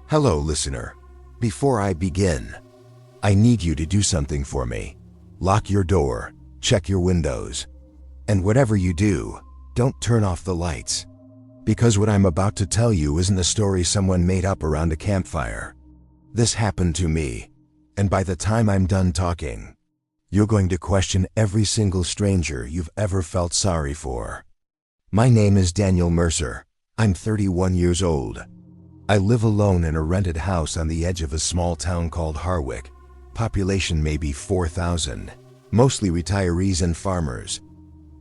Hello, listener. Before I begin, I need you to do something for me. Lock your door, check your windows, and whatever you do, don't turn off the lights. Because what I'm about to tell you isn't a story someone made up around a campfire. This happened to me, and by the time I'm done talking, you're going to question every single stranger you've ever felt sorry for. My name is Daniel Mercer. I'm 31 years old. I live alone in a rented house on the edge of a small town called Harwick. Population maybe 4,000, mostly retirees and farmers.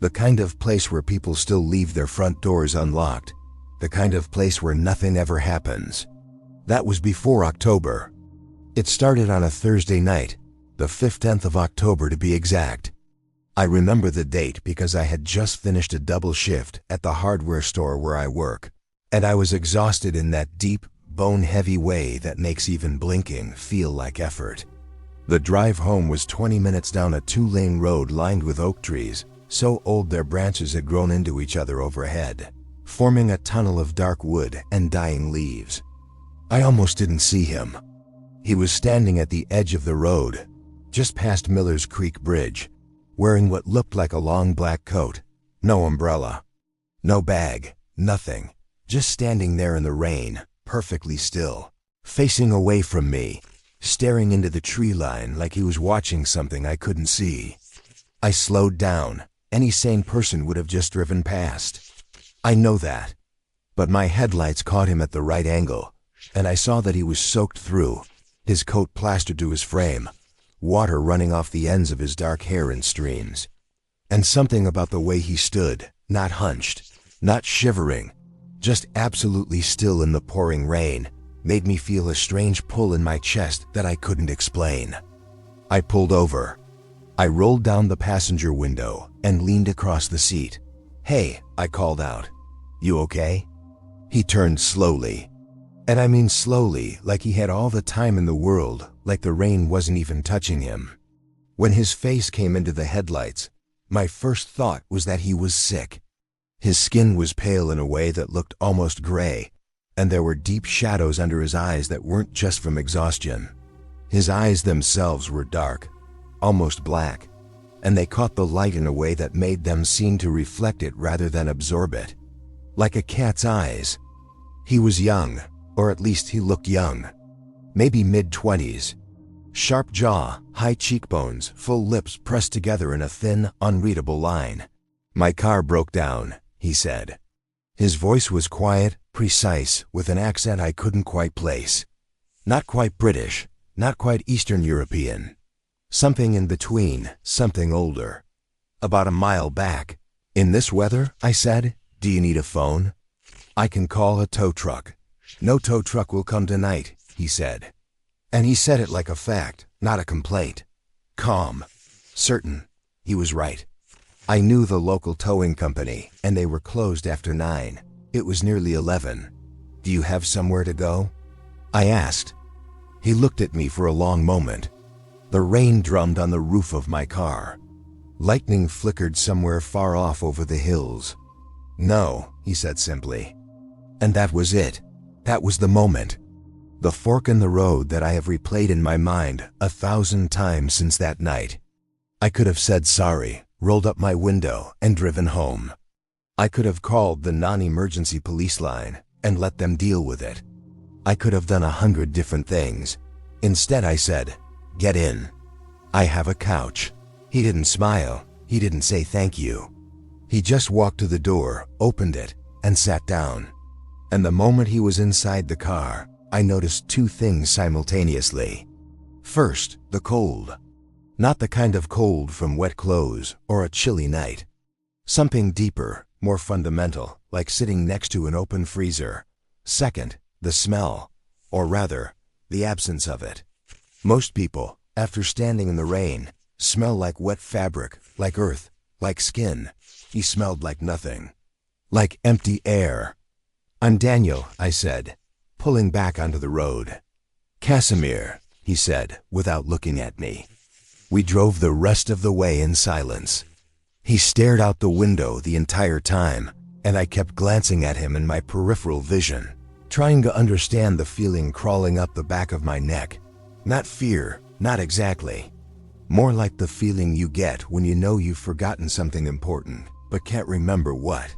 The kind of place where people still leave their front doors unlocked. The kind of place where nothing ever happens. That was before October. It started on a Thursday night, the 15th of October to be exact. I remember the date because I had just finished a double shift at the hardware store where I work, and I was exhausted in that deep, bone-heavy way that makes even blinking feel like effort. The drive home was 20 minutes down a 2-lane road lined with oak trees, so old their branches had grown into each other overhead, forming a tunnel of dark wood and dying leaves. I almost didn't see him. He was standing at the edge of the road, just past Miller's Creek Bridge, wearing what looked like a long black coat, no umbrella, no bag, nothing, just standing there in the rain, perfectly still, facing away from me, staring into the tree line like he was watching something I couldn't see. I slowed down. Any sane person would have just driven past. I know that. But my headlights caught him at the right angle, and I saw that he was soaked through, his coat plastered to his frame, water running off the ends of his dark hair in streams. And something about the way he stood, not hunched, not shivering, just absolutely still in the pouring rain, made me feel a strange pull in my chest that I couldn't explain. I pulled over. I rolled down the passenger window and leaned across the seat. "Hey," I called out. "You okay?" He turned slowly. And I mean slowly, like he had all the time in the world, like the rain wasn't even touching him. When his face came into the headlights, my first thought was that he was sick. His skin was pale in a way that looked almost gray, and there were deep shadows under his eyes that weren't just from exhaustion. His eyes themselves were dark, almost black, and they caught the light in a way that made them seem to reflect it rather than absorb it. Like a cat's eyes. He was young, or at least he looked young. Maybe mid-20s. Sharp jaw, high cheekbones, full lips pressed together in a thin, unreadable line. "My car broke down," he said. His voice was quiet, precise, with an accent I couldn't quite place. Not quite British, not quite Eastern European. Something in between, something older. "About a mile back." "In this weather?" I said. "Do you need a phone?" "I can call a tow truck." "No tow truck will come tonight," he said. And he said it like a fact, not a complaint. Calm. Certain. He was right. I knew the local towing company, and they were closed after 9. It was nearly 11. "Do you have somewhere to go?" I asked. He looked at me for a long moment. The rain drummed on the roof of my car. Lightning flickered somewhere far off over the hills. "No," he said simply. And that was it. That was the moment. The fork in the road that I have replayed in my mind 1,000 times since that night. I could have said sorry, rolled up my window, and driven home. I could have called the non-emergency police line and let them deal with it. I could have done 100 different things. Instead, I said, "Get in. I have a couch." He didn't smile. He didn't say thank you. He just walked to the door, opened it, and sat down. And the moment he was inside the car, I noticed 2 things simultaneously. First, the cold. Not the kind of cold from wet clothes or a chilly night. Something deeper, more fundamental, like sitting next to an open freezer. Second, the smell, or rather, the absence of it. Most people, after standing in the rain, smell like wet fabric, like earth, like skin. He smelled like nothing. Like empty air. "I'm Daniel," I said, pulling back onto the road. "Casimir," he said, without looking at me. We drove the rest of the way in silence. He stared out the window the entire time, and I kept glancing at him in my peripheral vision, trying to understand the feeling crawling up the back of my neck. Not fear, not exactly. More like the feeling you get when you know you've forgotten something important, but can't remember what.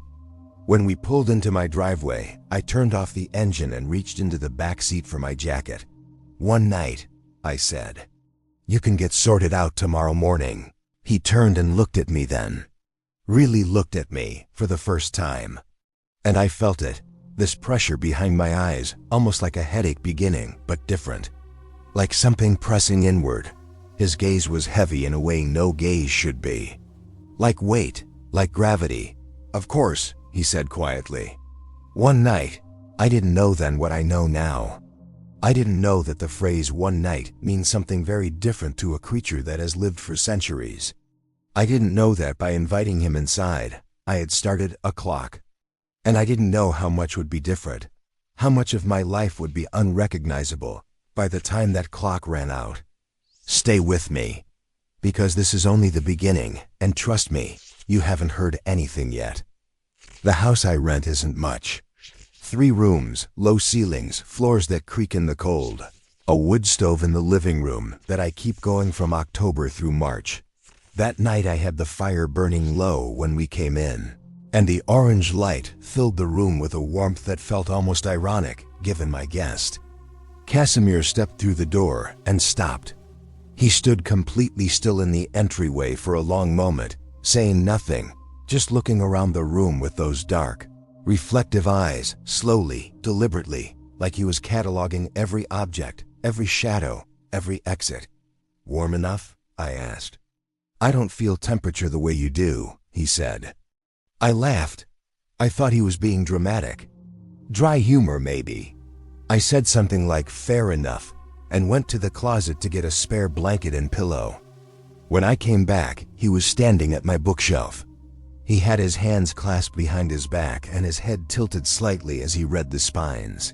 When we pulled into my driveway, I turned off the engine and reached into the back seat for my jacket. "One night," I said. "You can get sorted out tomorrow morning." He turned and looked at me then. Really looked at me for the first time. And I felt it, this pressure behind my eyes, almost like a headache beginning, but different. Like something pressing inward. His gaze was heavy in a way no gaze should be. Like weight, like gravity. "Of course," he said quietly. "One night." I didn't know then what I know now. I didn't know that the phrase "one night" means something very different to a creature that has lived for centuries. I didn't know that by inviting him inside, I had started a clock. And I didn't know how much would be different, how much of my life would be unrecognizable by the time that clock ran out. Stay with me, because this is only the beginning, and trust me, you haven't heard anything yet. The house I rent isn't much. 3 rooms, low ceilings, floors that creak in the cold. A wood stove in the living room that I keep going from October through March. That night I had the fire burning low when we came in, and the orange light filled the room with a warmth that felt almost ironic, given my guest. Casimir stepped through the door and stopped. He stood completely still in the entryway for a long moment, saying nothing, just looking around the room with those dark, reflective eyes, slowly, deliberately, like he was cataloging every object, every shadow, every exit. "Warm enough?" I asked. "I don't feel temperature the way you do," he said. I laughed. I thought he was being dramatic. Dry humor, maybe. I said something like "fair enough," and went to the closet to get a spare blanket and pillow. When I came back, he was standing at my bookshelf. He had his hands clasped behind his back and his head tilted slightly as he read the spines.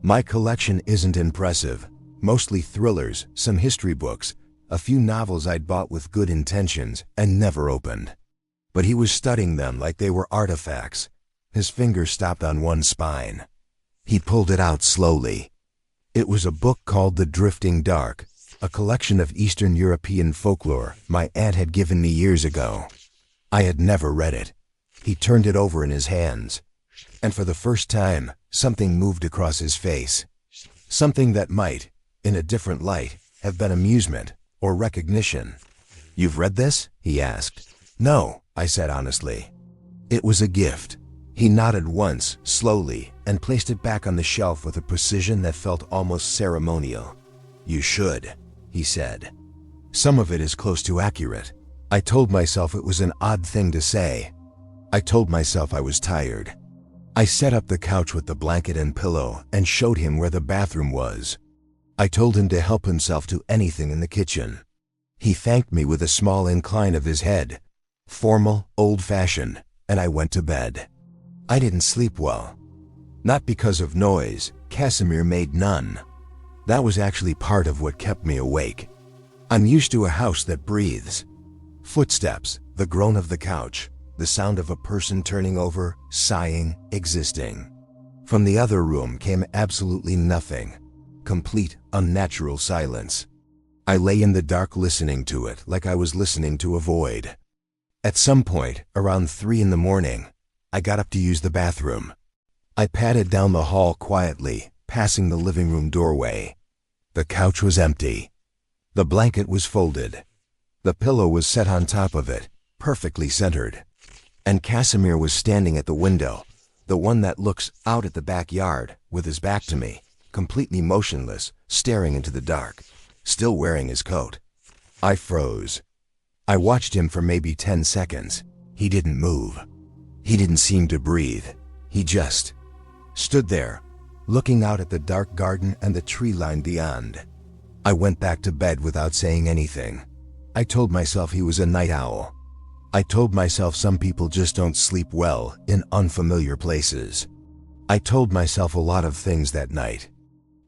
My collection isn't impressive, mostly thrillers, some history books, a few novels I'd bought with good intentions and never opened. But he was studying them like they were artifacts. His finger stopped on one spine. He pulled it out slowly. It was a book called The Drifting Dark, a collection of Eastern European folklore my aunt had given me years ago. I had never read it. He turned it over in his hands, and for the first time, something moved across his face. Something that might, in a different light, have been amusement or recognition. "You've read this?" he asked. "No," I said honestly. "It was a gift." He nodded once, slowly, and placed it back on the shelf with a precision that felt almost ceremonial. "You should," he said. "Some of it is close to accurate." I told myself it was an odd thing to say. I told myself I was tired. I set up the couch with the blanket and pillow and showed him where the bathroom was. I told him to help himself to anything in the kitchen. He thanked me with a small incline of his head. Formal, old-fashioned, and I went to bed. I didn't sleep well. Not because of noise. Casimir made none. That was actually part of what kept me awake. I'm used to a house that breathes. Footsteps, the groan of the couch, the sound of a person turning over, sighing, existing. From the other room came absolutely nothing. Complete, unnatural silence. I lay in the dark listening to it like I was listening to a void. At some point, around 3 in the morning, I got up to use the bathroom. I padded down the hall quietly, passing the living room doorway. The couch was empty. The blanket was folded. The pillow was set on top of it, perfectly centered. And Casimir was standing at the window, the one that looks out at the backyard, with his back to me, completely motionless, staring into the dark, still wearing his coat. I froze. I watched him for maybe 10 seconds. He didn't move. He didn't seem to breathe. He just stood there, looking out at the dark garden and the tree line beyond. I went back to bed without saying anything. I told myself he was a night owl. I told myself some people just don't sleep well in unfamiliar places. I told myself a lot of things that night.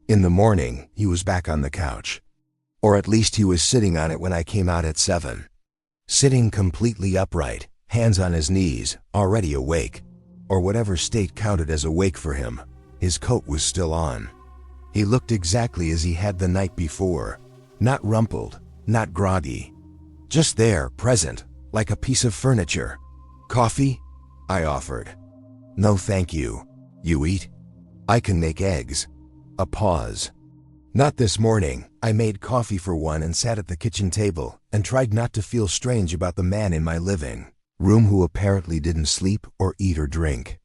In the morning, he was back on the couch. Or at least he was sitting on it when I came out at 7. Sitting completely upright, hands on his knees, already awake. Or whatever state counted as awake for him. His coat was still on. He looked exactly as he had the night before. Not rumpled, not groggy. Just there, present, like a piece of furniture. "Coffee?" I offered. "No, thank you. You eat?" "I can make eggs." A pause. "Not this morning." I made coffee for one and sat at the kitchen table and tried not to feel strange about the man in my living room who apparently didn't sleep or eat or drink.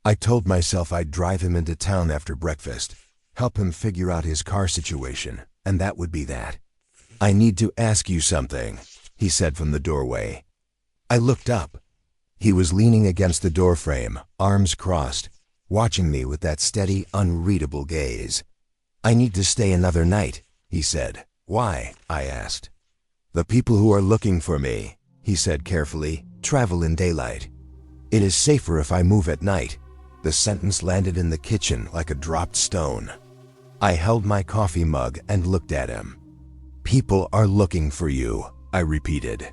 I told myself I'd drive him into town after breakfast, help him figure out his car situation, and that would be that. "I need to ask you something," he said from the doorway. I looked up. He was leaning against the doorframe, arms crossed, watching me with that steady, unreadable gaze. "I need to stay another night," he said. "Why?" I asked. "The people who are looking for me," he said carefully, "travel in daylight. It is safer if I move at night." The sentence landed in the kitchen like a dropped stone. I held my coffee mug and looked at him. "People are looking for you," I repeated.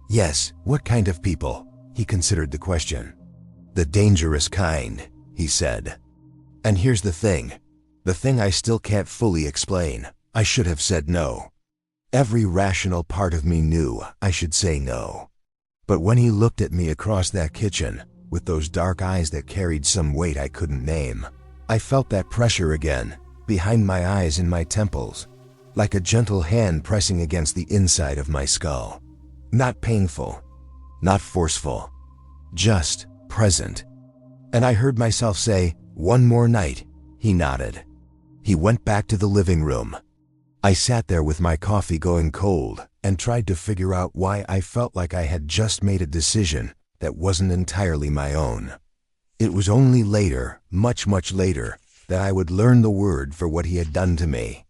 "Yes, what kind of people?" He considered the question. "The dangerous kind," he said. "And here's the thing I still can't fully explain. I should have said no. Every rational part of me knew I should say no. But when he looked at me across that kitchen, with those dark eyes that carried some weight I couldn't name, I felt that pressure again, behind my eyes and my temples, like a gentle hand pressing against the inside of my skull. Not painful, not forceful, just present. And I heard myself say, "One more night." He nodded. He went back to the living room. I sat there with my coffee going cold and tried to figure out why I felt like I had just made a decision that wasn't entirely my own. It was only later, much, much later, that I would learn the word for what he had done to me.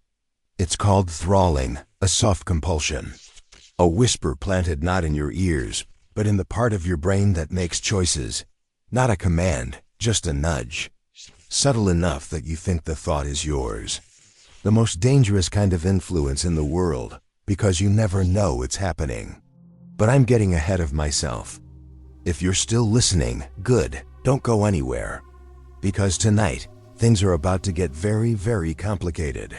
It's called thralling, a soft compulsion. A whisper planted not in your ears, but in the part of your brain that makes choices. Not a command, just a nudge. Subtle enough that you think the thought is yours. The most dangerous kind of influence in the world, because you never know it's happening. But I'm getting ahead of myself. If you're still listening, good, don't go anywhere. Because tonight, things are about to get very, very complicated.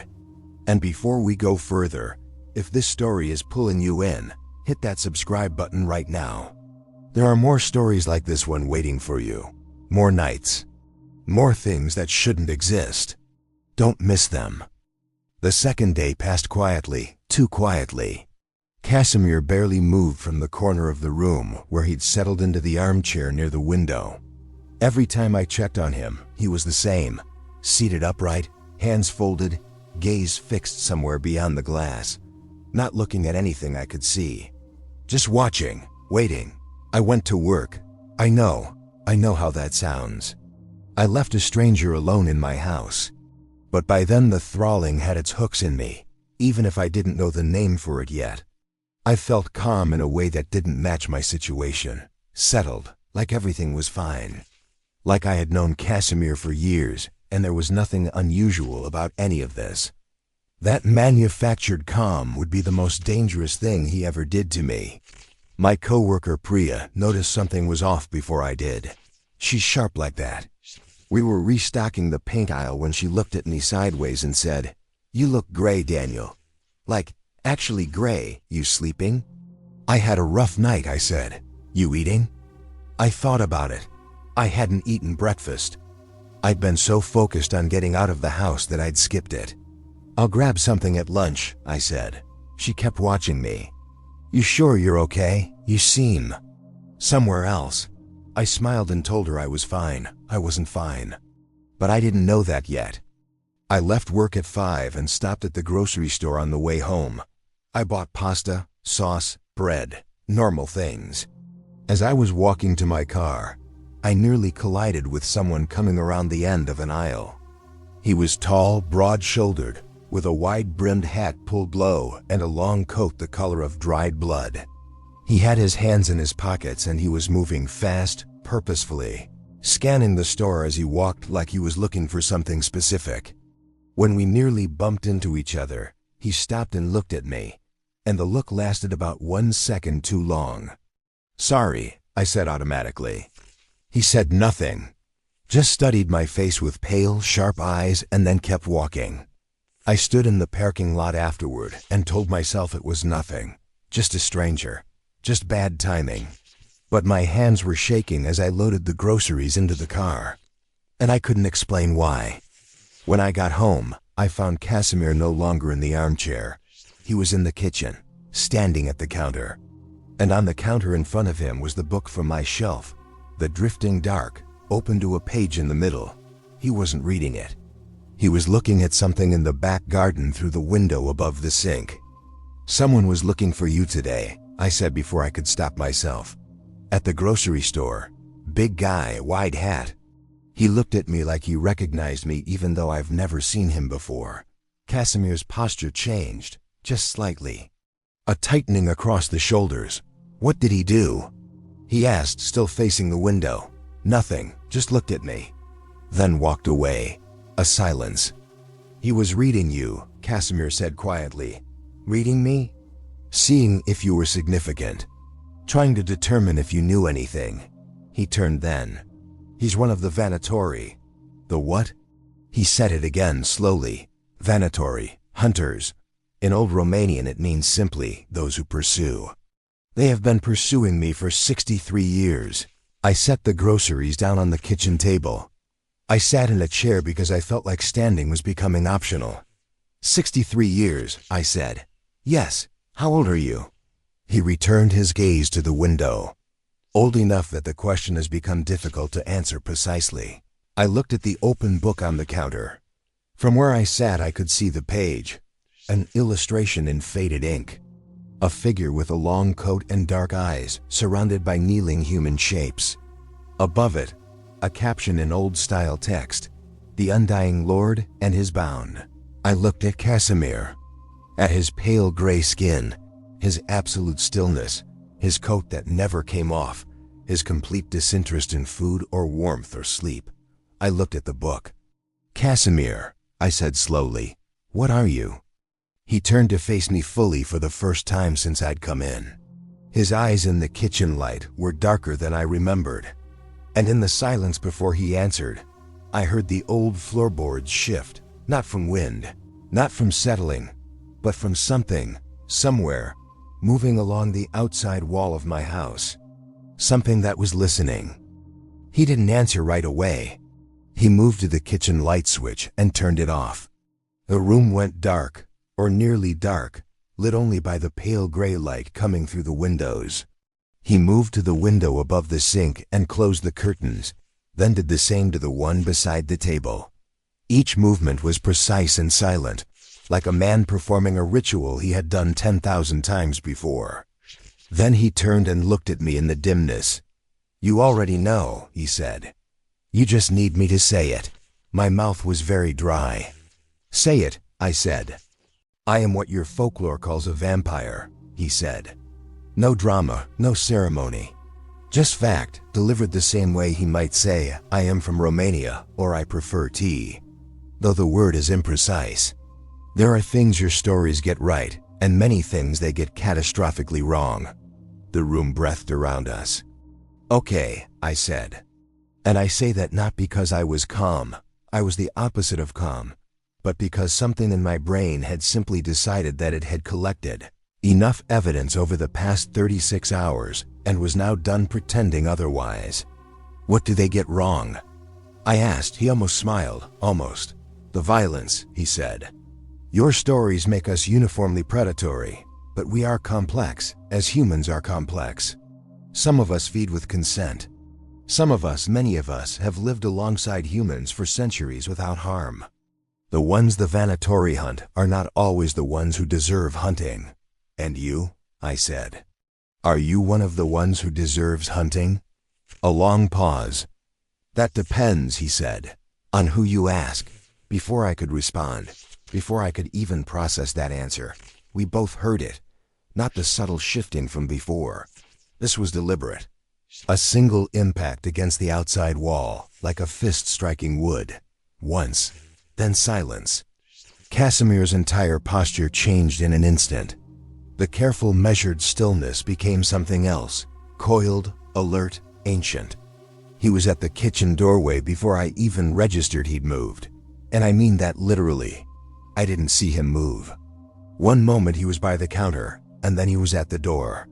And before we go further, if this story is pulling you in, hit that subscribe button right now. There are more stories like this one waiting for you. More nights. More things that shouldn't exist. Don't miss them. The second day passed quietly, too quietly. Casimir barely moved from the corner of the room where he'd settled into the armchair near the window. Every time I checked on him, he was the same. Seated upright, hands folded, gaze fixed somewhere beyond the glass. Not looking at anything I could see. Just watching, waiting. I went to work. I know how that sounds. I left a stranger alone in my house. But by then the thralling had its hooks in me, even if I didn't know the name for it yet. I felt calm in a way that didn't match my situation. Settled, like everything was fine. Like I had known Casimir for years, and there was nothing unusual about any of this. That manufactured calm would be the most dangerous thing he ever did to me. My coworker Priya noticed something was off before I did. She's sharp like that. We were restocking the paint aisle when she looked at me sideways and said, "You look gray, Daniel. Like, actually gray. You sleeping?" "I had a rough night," I said. "You eating?" I thought about it. I hadn't eaten breakfast. I'd been so focused on getting out of the house that I'd skipped it. "I'll grab something at lunch," I said. She kept watching me. "You sure you're okay? You seem somewhere else." I smiled and told her I was fine. I wasn't fine. But I didn't know that yet. I left work at 5 and stopped at the grocery store on the way home. I bought pasta, sauce, bread, normal things. As I was walking to my car, I nearly collided with someone coming around the end of an aisle. He was tall, broad-shouldered, with a wide-brimmed hat pulled low and a long coat the color of dried blood. He had his hands in his pockets and he was moving fast, purposefully, scanning the store as he walked like he was looking for something specific. When we nearly bumped into each other, he stopped and looked at me, and the look lasted about 1 second too long. "Sorry," I said automatically. He said nothing. just studied my face with pale, sharp eyes and then kept walking. I stood in the parking lot afterward and told myself it was nothing, just a stranger, just bad timing. But my hands were shaking as I loaded the groceries into the car, and I couldn't explain why. When I got home, I found Casimir no longer in the armchair. He was in the kitchen, standing at the counter. And on the counter in front of him was the book from my shelf, The Drifting Dark, open to a page in the middle. He wasn't reading it. He was looking at something in the back garden through the window above the sink. "Someone was looking for you today," I said before I could stop myself. "At the grocery store. Big guy, wide hat." He looked at me like he recognized me even though I've never seen him before. Casimir's posture changed, just slightly. A tightening across the shoulders. "What did he do?" he asked, still facing the window. "Nothing, just looked at me." Then walked away. A silence. "He was reading you," Casimir said quietly. "Reading me? Seeing if you were significant. Trying to determine if you knew anything." He turned then. "He's one of the Vanatori." "The what?" He said it again slowly. "Vanatori, hunters. In Old Romanian it means simply those who pursue. They have been pursuing me for 63 years. I set the groceries down on the kitchen table. I sat in a chair because I felt like standing was becoming optional. 63 years, I said. "Yes. How old are you?" He returned his gaze to the window. Old enough that the question has become difficult to answer precisely. I looked at the open book on the counter. From where I sat, I could see the page. An illustration in faded ink. A figure with a long coat and dark eyes, surrounded by kneeling human shapes. Above it, a caption in old-style text. "The Undying Lord and His Bound." I looked at Casimir. At his pale gray skin, his absolute stillness, his coat that never came off, his complete disinterest in food or warmth or sleep. I looked at the book. "Casimir," I said slowly, "what are you?" He turned to face me fully for the first time since I'd come in. His eyes in the kitchen light were darker than I remembered. And in the silence before he answered, I heard the old floorboards shift, not from wind, not from settling, but from something, somewhere, moving along the outside wall of my house. Something that was listening. He didn't answer right away. He moved to the kitchen light switch and turned it off. The room went dark, or nearly dark, lit only by the pale gray light coming through the windows. He moved to the window above the sink and closed the curtains, then did the same to the one beside the table. Each movement was precise and silent, like a man performing a ritual he had done 10,000 times before. Then he turned and looked at me in the dimness. "You already know," he said. "You just need me to say it." My mouth was very dry. "Say it," I said. "I am what your folklore calls a vampire," he said. No drama, no ceremony. Just fact, delivered the same way he might say, "I am from Romania," or "I prefer tea." Though the word is imprecise. There are things your stories get right, and many things they get catastrophically wrong. The room breathed around us. "Okay," I said. And I say that not because I was calm, I was the opposite of calm, but because something in my brain had simply decided that it had collected enough evidence over the past 36 hours and was now done pretending otherwise. "What do they get wrong?" I asked. He almost smiled, almost. "The violence," he said. "Your stories make us uniformly predatory, but we are complex, as humans are complex. Some of us feed with consent. Some of us, many of us, have lived alongside humans for centuries without harm. The ones the Vanatori hunt are not always the ones who deserve hunting." "And you?" I said. "Are you one of the ones who deserves hunting?" A long pause. "That depends," he said, "on who you ask." Before I could respond, before I could even process that answer, we both heard it. Not the subtle shifting from before. This was deliberate. A single impact against the outside wall, like a fist striking wood. Once, then silence. Casimir's entire posture changed in an instant. The careful, measured stillness became something else, coiled, alert, ancient. He was at the kitchen doorway before I even registered he'd moved. And I mean that literally. I didn't see him move. One moment he was by the counter, and then he was at the door.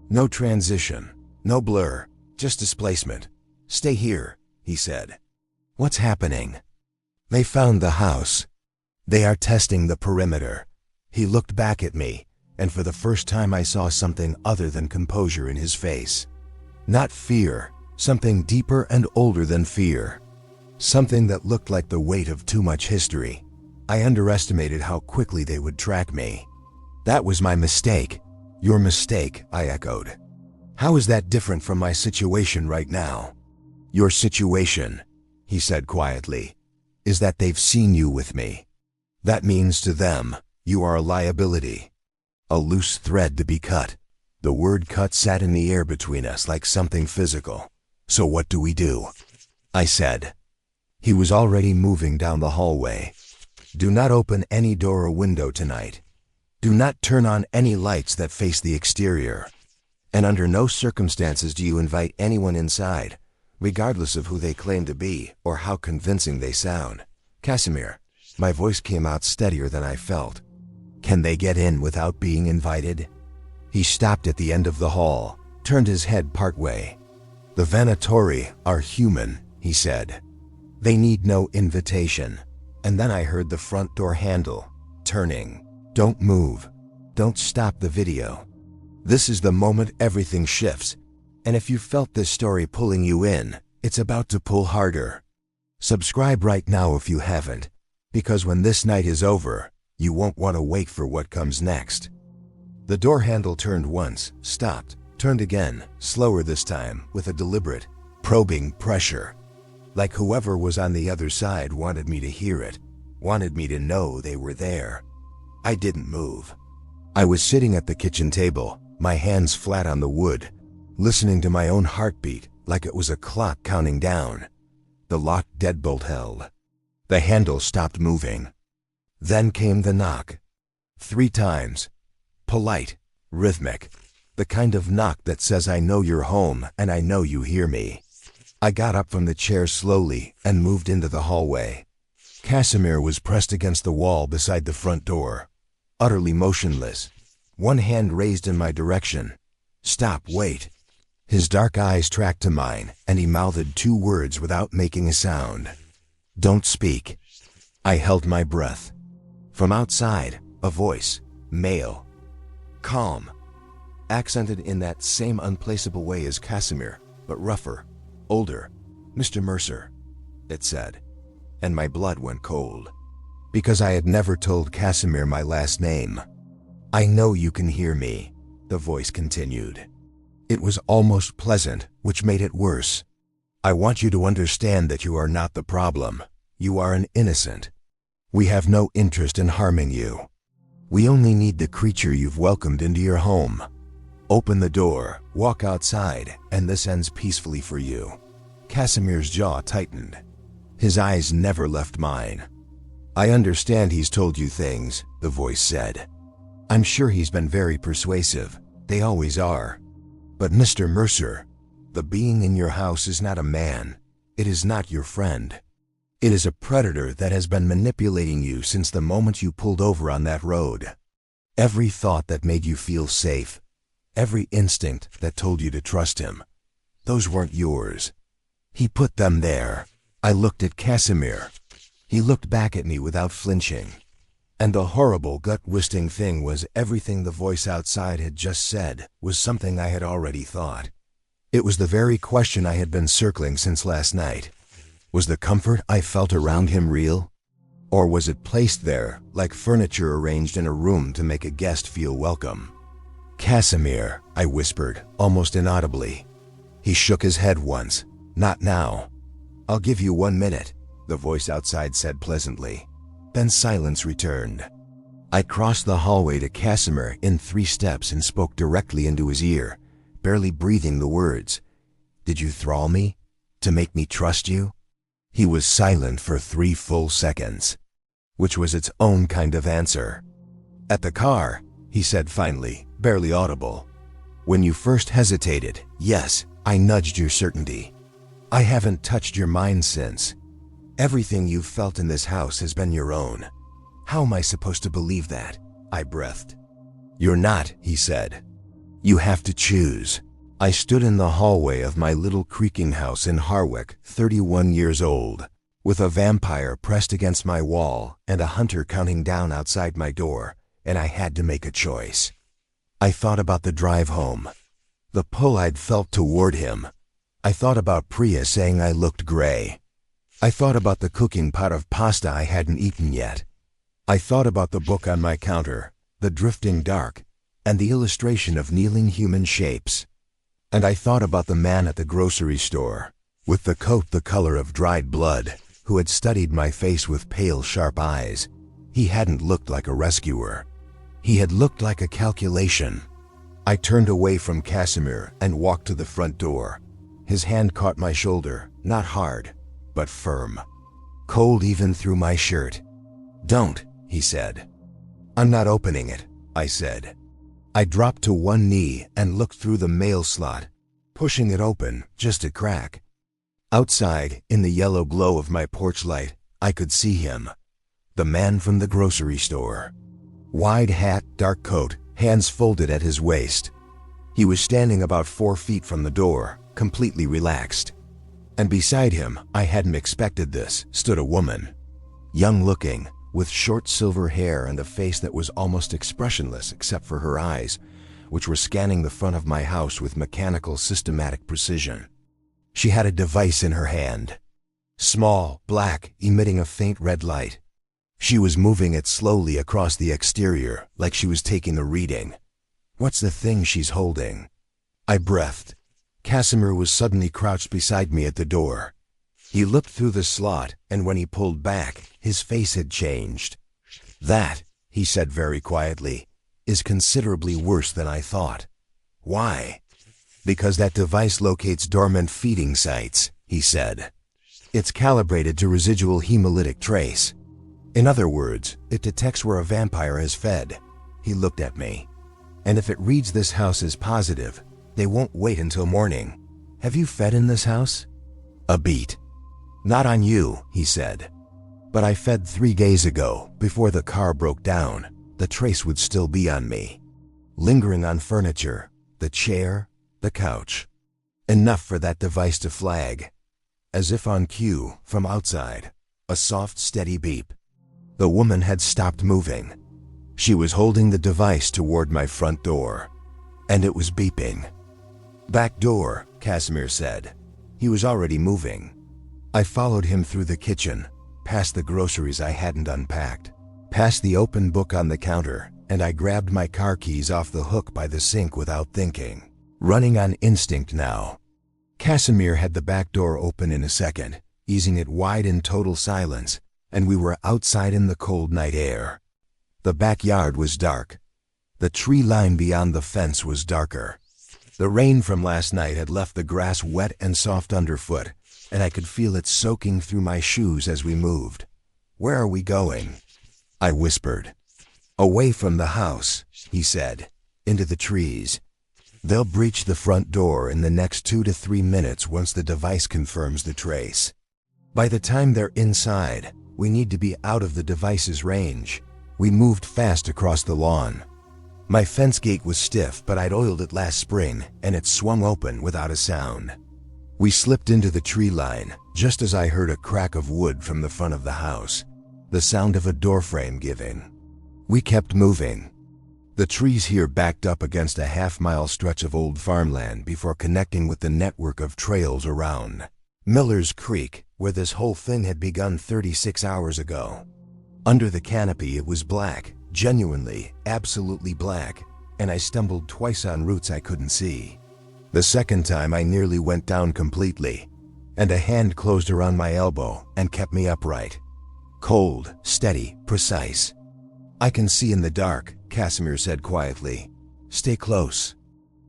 No transition, no blur, just displacement. "Stay here," he said. "What's happening?" "They found the house. They are testing the perimeter." He looked back at me, and for the first time I saw something other than composure in his face. Not fear, something deeper and older than fear. Something that looked like the weight of too much history. I underestimated how quickly they would track me. "That was my mistake." "Your mistake," I echoed. "How is that different from my situation right now?" "Your situation," he said quietly, "is that they've seen you with me. That means to them, you are a liability. A loose thread to be cut." The word cut sat in the air between us like something physical. "So what do we do?" I said. He was already moving down the hallway. "Do not open any door or window tonight. Do not turn on any lights that face the exterior. And under no circumstances do you invite anyone inside, regardless of who they claim to be or how convincing they sound. Casimir," my voice came out steadier than I felt, "can they get in without being invited?" He stopped at the end of the hall, turned his head partway. "The Venatori are human," he said. "They need no invitation." And then I heard the front door handle turning. "Don't move. Don't stop the video. This is the moment everything shifts. And if you felt this story pulling you in, it's about to pull harder. Subscribe right now if you haven't, because when this night is over, you won't want to wait for what comes next." The door handle turned once, stopped, turned again, slower this time, with a deliberate, probing pressure. Like whoever was on the other side wanted me to hear it, wanted me to know they were there. I didn't move. I was sitting at the kitchen table, my hands flat on the wood, listening to my own heartbeat like it was a clock counting down. The locked deadbolt held. The handle stopped moving. Then came the knock. 3 times. Polite, rhythmic, the kind of knock that says I know you're home and I know you hear me. I got up from the chair slowly and moved into the hallway. Casimir was pressed against the wall beside the front door, utterly motionless, one hand raised in my direction. "Stop, wait." His dark eyes tracked to mine, and he mouthed 2 words without making a sound. "Don't speak." I held my breath. From outside, a voice, male, calm, accented in that same unplaceable way as Casimir, but rougher, older. "Mr. Mercer," it said, and my blood went cold, because I had never told Casimir my last name. "I know you can hear me," the voice continued. It was almost pleasant, which made it worse. "I want you to understand that you are not the problem. You are an innocent. We have no interest in harming you. We only need the creature you've welcomed into your home. Open the door, walk outside, and this ends peacefully for you." Casimir's jaw tightened. His eyes never left mine. "I understand he's told you things," the voice said. "I'm sure he's been very persuasive. They always are. But Mr. Mercer, the being in your house is not a man. It is not your friend. It is a predator that has been manipulating you since the moment you pulled over on that road. Every thought that made you feel safe, every instinct that told you to trust him, those weren't yours. He put them there." I looked at Casimir. He looked back at me without flinching. And the horrible, gut-twisting thing was everything the voice outside had just said was something I had already thought. It was the very question I had been circling since last night. Was the comfort I felt around him real? Or was it placed there, like furniture arranged in a room to make a guest feel welcome? "Casimir," I whispered, almost inaudibly. He shook his head once. "Not now." "I'll give you 1 minute," the voice outside said pleasantly. Then silence returned. I crossed the hallway to Casimir in 3 steps and spoke directly into his ear, barely breathing the words. "Did you thrall me? To make me trust you?" He was silent for 3 full seconds, which was its own kind of answer. "At the car," he said finally, barely audible. "When you first hesitated, yes, I nudged your certainty. I haven't touched your mind since. Everything you've felt in this house has been your own. How am I supposed to believe that? I breathed. You're not, he said. You have to choose. I stood in the hallway of my little creaking house in Harwick, 31 years old, with a vampire pressed against my wall and a hunter counting down outside my door, and I had to make a choice. I thought about the drive home, the pull I'd felt toward him. I thought about Priya saying I looked gray. I thought about the cooking pot of pasta I hadn't eaten yet. I thought about the book on my counter, the drifting dark, and the illustration of kneeling human shapes. And I thought about the man at the grocery store, with the coat the color of dried blood, who had studied my face with pale, sharp eyes. He hadn't looked like a rescuer. He had looked like a calculation. I turned away from Casimir and walked to the front door. His hand caught my shoulder, not hard, but firm. Cold even through my shirt. Don't, he said. I'm not opening it, I said. I dropped to one knee and looked through the mail slot, pushing it open just a crack. Outside, in the yellow glow of my porch light, I could see him. The man from the grocery store. Wide hat, dark coat, hands folded at his waist. He was standing about 4 feet from the door, completely relaxed. And beside him, I hadn't expected this, stood a woman. Young-looking, with short silver hair and a face that was almost expressionless except for her eyes, which were scanning the front of my house with mechanical, systematic precision. She had a device in her hand. Small, black, emitting a faint red light. She was moving it slowly across the exterior, like she was taking a reading. What's the thing she's holding? I breathed. Casimir was suddenly crouched beside me at the door. He looked through the slot, and when he pulled back, his face had changed. That, he said very quietly, is considerably worse than I thought. Why? Because that device locates dormant feeding sites, he said. It's calibrated to residual hemolytic trace. In other words, it detects where a vampire has fed. He looked at me. And if it reads this house as positive, they won't wait until morning. Have you fed in this house? A beat. Not on you, he said. But I fed 3 days ago, before the car broke down. The trace would still be on me. Lingering on furniture, the chair, the couch. Enough for that device to flag. As if on cue, from outside, a soft, steady beep. The woman had stopped moving. She was holding the device toward my front door. And it was beeping. Back door, Casimir said. He was already moving. I followed him through the kitchen, past the groceries I hadn't unpacked, past the open book on the counter, and I grabbed my car keys off the hook by the sink without thinking, running on instinct now. Casimir had the back door open in a second, easing it wide in total silence, and we were outside in the cold night air. The backyard was dark. The tree line beyond the fence was darker. The rain from last night had left the grass wet and soft underfoot, and I could feel it soaking through my shoes as we moved. Where are we going? I whispered. Away from the house, he said, into the trees. They'll breach the front door in the next 2 to 3 minutes once the device confirms the trace. By the time they're inside, we need to be out of the device's range. We moved fast across the lawn. My fence gate was stiff, but I'd oiled it last spring, and it swung open without a sound. We slipped into the tree line, just as I heard a crack of wood from the front of the house, the sound of a doorframe giving. We kept moving. The trees here backed up against a half-mile stretch of old farmland before connecting with the network of trails around. Miller's Creek, where this whole thing had begun 36 hours ago. Under the canopy it was black, genuinely, absolutely black, and I stumbled twice on roots I couldn't see. The second time I nearly went down completely, and a hand closed around my elbow and kept me upright. Cold, steady, precise. I can see in the dark, Casimir said quietly. Stay close.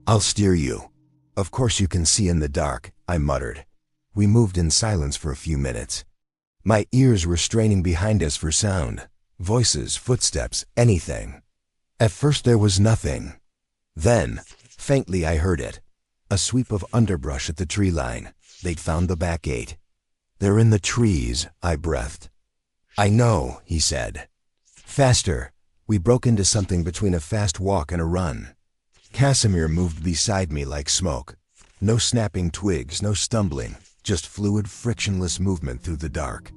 I'll steer you. Of course you can see in the dark, I muttered. We moved in silence for a few minutes. My ears were straining behind us for sound. Voices, footsteps, anything. At first there was nothing. Then, faintly I heard it. A sweep of underbrush at the tree line. They'd found the back gate. "They're in the trees," I breathed. "I know," he said. "Faster." We broke into something between a fast walk and a run. Casimir moved beside me like smoke. No snapping twigs, no stumbling, just fluid, frictionless movement through the dark.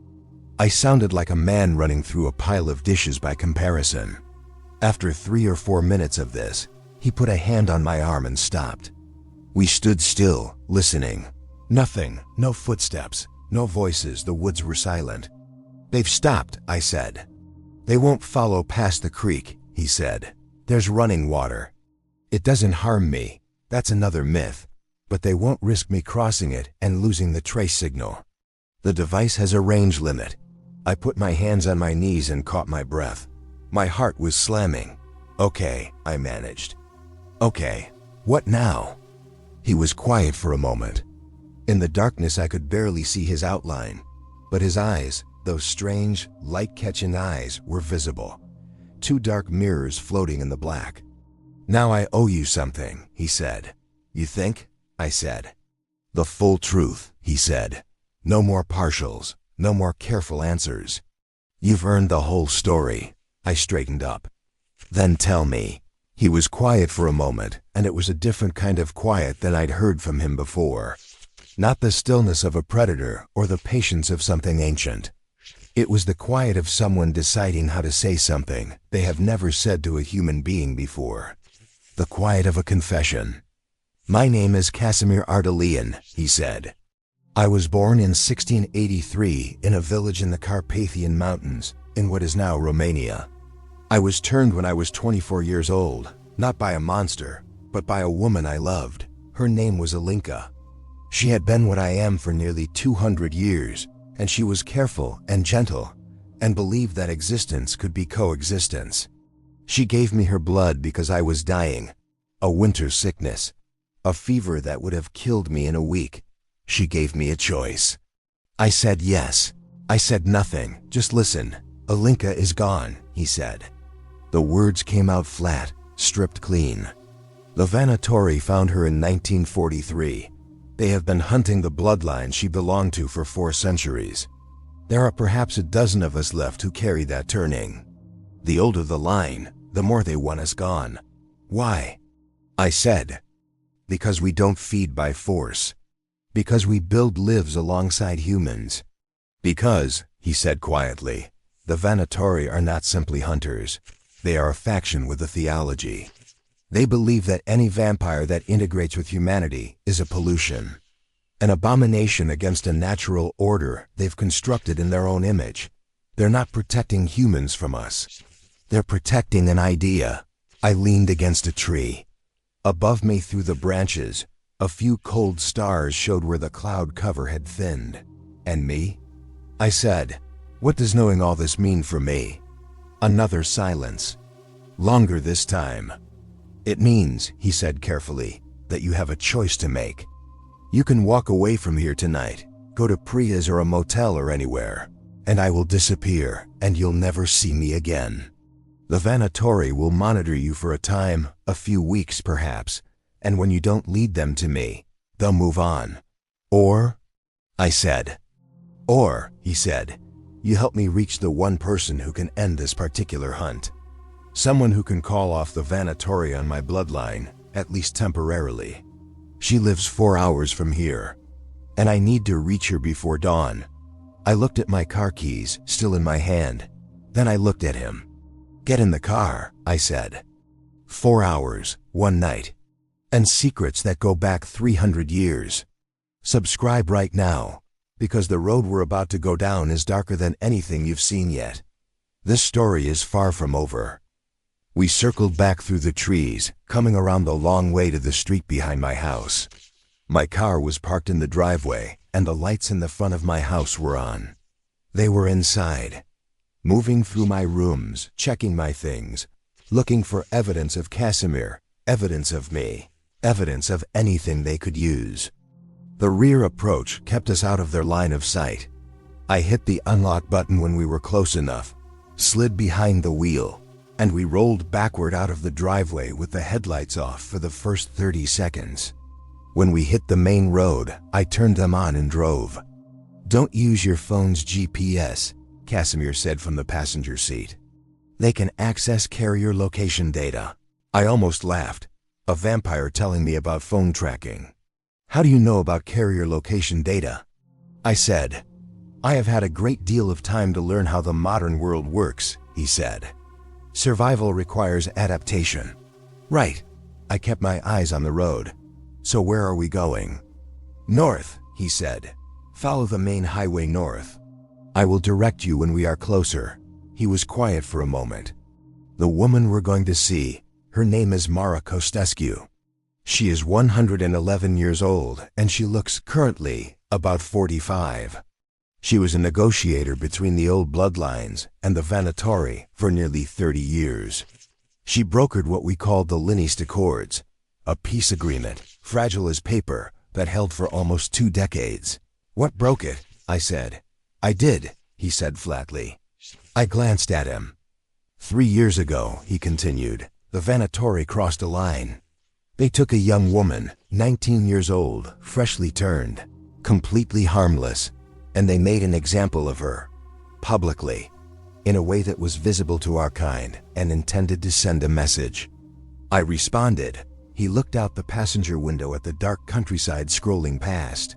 I sounded like a man running through a pile of dishes by comparison. After 3 or 4 minutes of this, he put a hand on my arm and stopped. We stood still, listening. Nothing, no footsteps, no voices, the woods were silent. "They've stopped," I said. "They won't follow past the creek," he said. "There's running water. It doesn't harm me, that's another myth, but they won't risk me crossing it and losing the trace signal. The device has a range limit." I put my hands on my knees and caught my breath. My heart was slamming. "Okay," I managed. "Okay, what now?" He was quiet for a moment. In the darkness I could barely see his outline, but his eyes, those strange, light-catching eyes, were visible. 2 dark mirrors floating in the black. "Now I owe you something," he said. "You think?" I said. "The full truth," he said. "No more partials, no more careful answers. You've earned the whole story." I straightened up. "Then tell me." He was quiet for a moment, and it was a different kind of quiet than I'd heard from him before. Not the stillness of a predator or the patience of something ancient. It was the quiet of someone deciding how to say something they have never said to a human being before. The quiet of a confession. "My name is Casimir Ardelean," he said. "I was born in 1683 in a village in the Carpathian Mountains, in what is now Romania. I was turned when I was 24 years old, not by a monster, but by a woman I loved. Her name was Alinka. She had been what I am for nearly 200 years, and she was careful and gentle, and believed that existence could be coexistence. She gave me her blood because I was dying, a winter sickness, a fever that would have killed me in a week. She gave me a choice. I said yes. I said nothing, just listen. Alinka is gone," he said. The words came out flat, stripped clean. The Vanatori found her in 1943. They have been hunting the bloodline she belonged to for 4 centuries. There are perhaps a dozen of us left who carry that turning. The older the line, the more they want us gone. Why? I said, because we don't feed by force. Because we build lives alongside humans. Because, he said quietly, the Vanatori are not simply hunters. They are a faction with a theology. They believe that any vampire that integrates with humanity is a pollution, an abomination against a natural order they've constructed in their own image. They're not protecting humans from us. They're protecting an idea. I leaned against a tree. Above me through the branches, a few cold stars showed where the cloud cover had thinned. And me? I said, what does knowing all this mean for me? Another silence. Longer this time. It means, he said carefully, that you have a choice to make. You can walk away from here tonight, go to Priya's or a motel or anywhere, and I will disappear and you'll never see me again. The Vanatori will monitor you for a time, a few weeks perhaps, and when you don't lead them to me, they'll move on. Or, I said. Or, he said, you help me reach the one person who can end this particular hunt. Someone who can call off the Vanatori on my bloodline, at least temporarily. She lives 4 hours from here, and I need to reach her before dawn. I looked at my car keys, still in my hand. Then I looked at him. Get in the car, I said. 4 hours, 1 night. And secrets that go back 300 years. Subscribe right now, because the road we're about to go down is darker than anything you've seen yet. This story is far from over. We circled back through the trees, coming around the long way to the street behind my house. My car was parked in the driveway, and the lights in the front of my house were on. They were inside, moving through my rooms, checking my things, looking for evidence of Casimir, evidence of me, evidence of anything they could use. The rear approach kept us out of their line of sight. I hit the unlock button when we were close enough, slid behind the wheel, and we rolled backward out of the driveway with the headlights off for the first 30 seconds. When we hit the main road, I turned them on and drove. "Don't use your phone's GPS," Casimir said from the passenger seat. "They can access carrier location data." I almost laughed. A vampire telling me about phone tracking. "How do you know about carrier location data?" I said. "I have had a great deal of time to learn how the modern world works," he said. "Survival requires adaptation." "Right." I kept my eyes on the road. "So where are we going?" "North," he said. "Follow the main highway north. I will direct you when we are closer." He was quiet for a moment. "The woman we're going to see, her name is Mara Costescu. She is 111 years old, and she looks currently about 45. She was a negotiator between the old bloodlines and the Venatori for nearly 30 years. She brokered what we called the Linnist Accords, a peace agreement, fragile as paper, that held for almost 2 decades. "What broke it?" I said. "I did," he said flatly. I glanced at him. 3 years ago," he continued, "the Venatori crossed a line. They took a young woman, 19 years old, freshly turned, completely harmless, and they made an example of her, publicly, in a way that was visible to our kind and intended to send a message." I responded. He looked out the passenger window at the dark countryside scrolling past.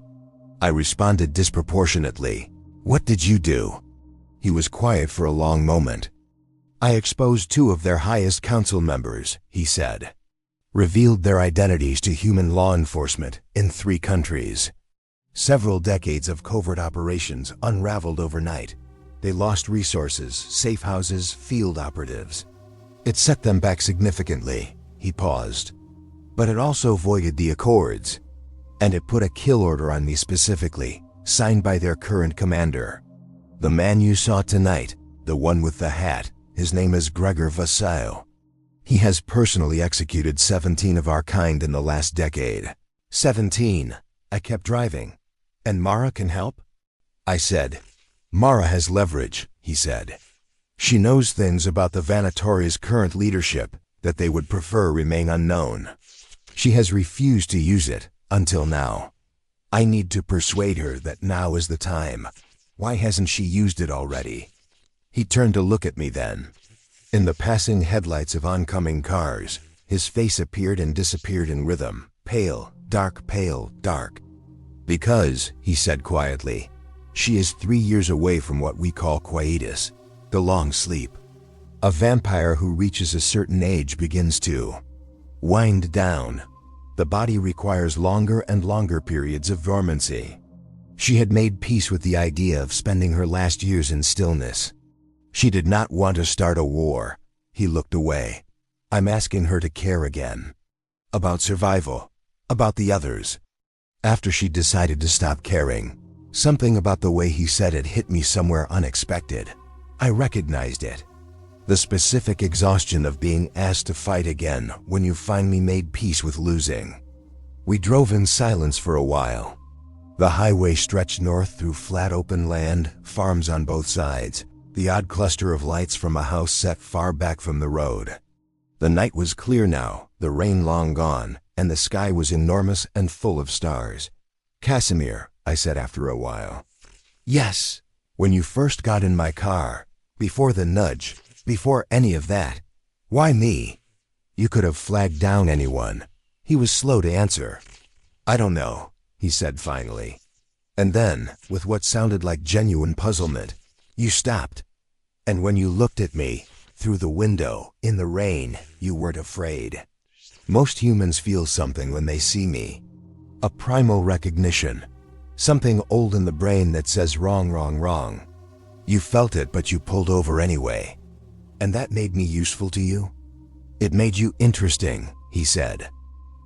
I responded disproportionately. "What did you do?" He was quiet for a long moment. "I exposed 2 of their highest council members," he said. "Revealed their identities to human law enforcement in 3 countries. Several decades of covert operations unraveled overnight. They lost resources, safe houses, field operatives. It set them back significantly." He paused. "But it also voided the accords. And it put a kill order on me specifically, signed by their current commander. The man you saw tonight, the one with the hat, his name is Gregor Vasil. He has personally executed 17 of our kind in the last decade." 17. I kept driving. "And Mara can help?" I said. "Mara has leverage," he said. "She knows things about the Vanatori's current leadership that they would prefer remain unknown. She has refused to use it until now. I need to persuade her that now is the time. Why hasn't she used it already?" He turned to look at me then. In the passing headlights of oncoming cars, his face appeared and disappeared in rhythm, pale, dark, "Because," he said quietly, "she is 3 years away from what we call quietus, the long sleep. A vampire who reaches a certain age begins to wind down. The body requires longer and longer periods of dormancy. She had made peace with the idea of spending her last years in stillness. She did not want to start a war." He looked away. "I'm asking her to care again. About survival. About the others." After she decided to stop caring, something about the way he said it hit me somewhere unexpected. I recognized it. The specific exhaustion of being asked to fight again when you finally made peace with losing. We drove in silence for a while. The highway stretched north through flat open land, farms on both sides, the odd cluster of lights from a house set far back from the road. The night was clear now, the rain long gone, and the sky was enormous and full of stars. "Casimir," I said after a while. "Yes." "When you first got in my car, before the nudge, before any of that, why me? You could have flagged down anyone." He was slow to answer. "I don't know," he said finally. And then, with what sounded like genuine puzzlement, "You stopped. And when you looked at me, through the window, in the rain, you weren't afraid. Most humans feel something when they see me. A primal recognition. Something old in the brain that says wrong, wrong, wrong. You felt it, but you pulled over anyway. And that made me useful to you? It made you interesting," he said.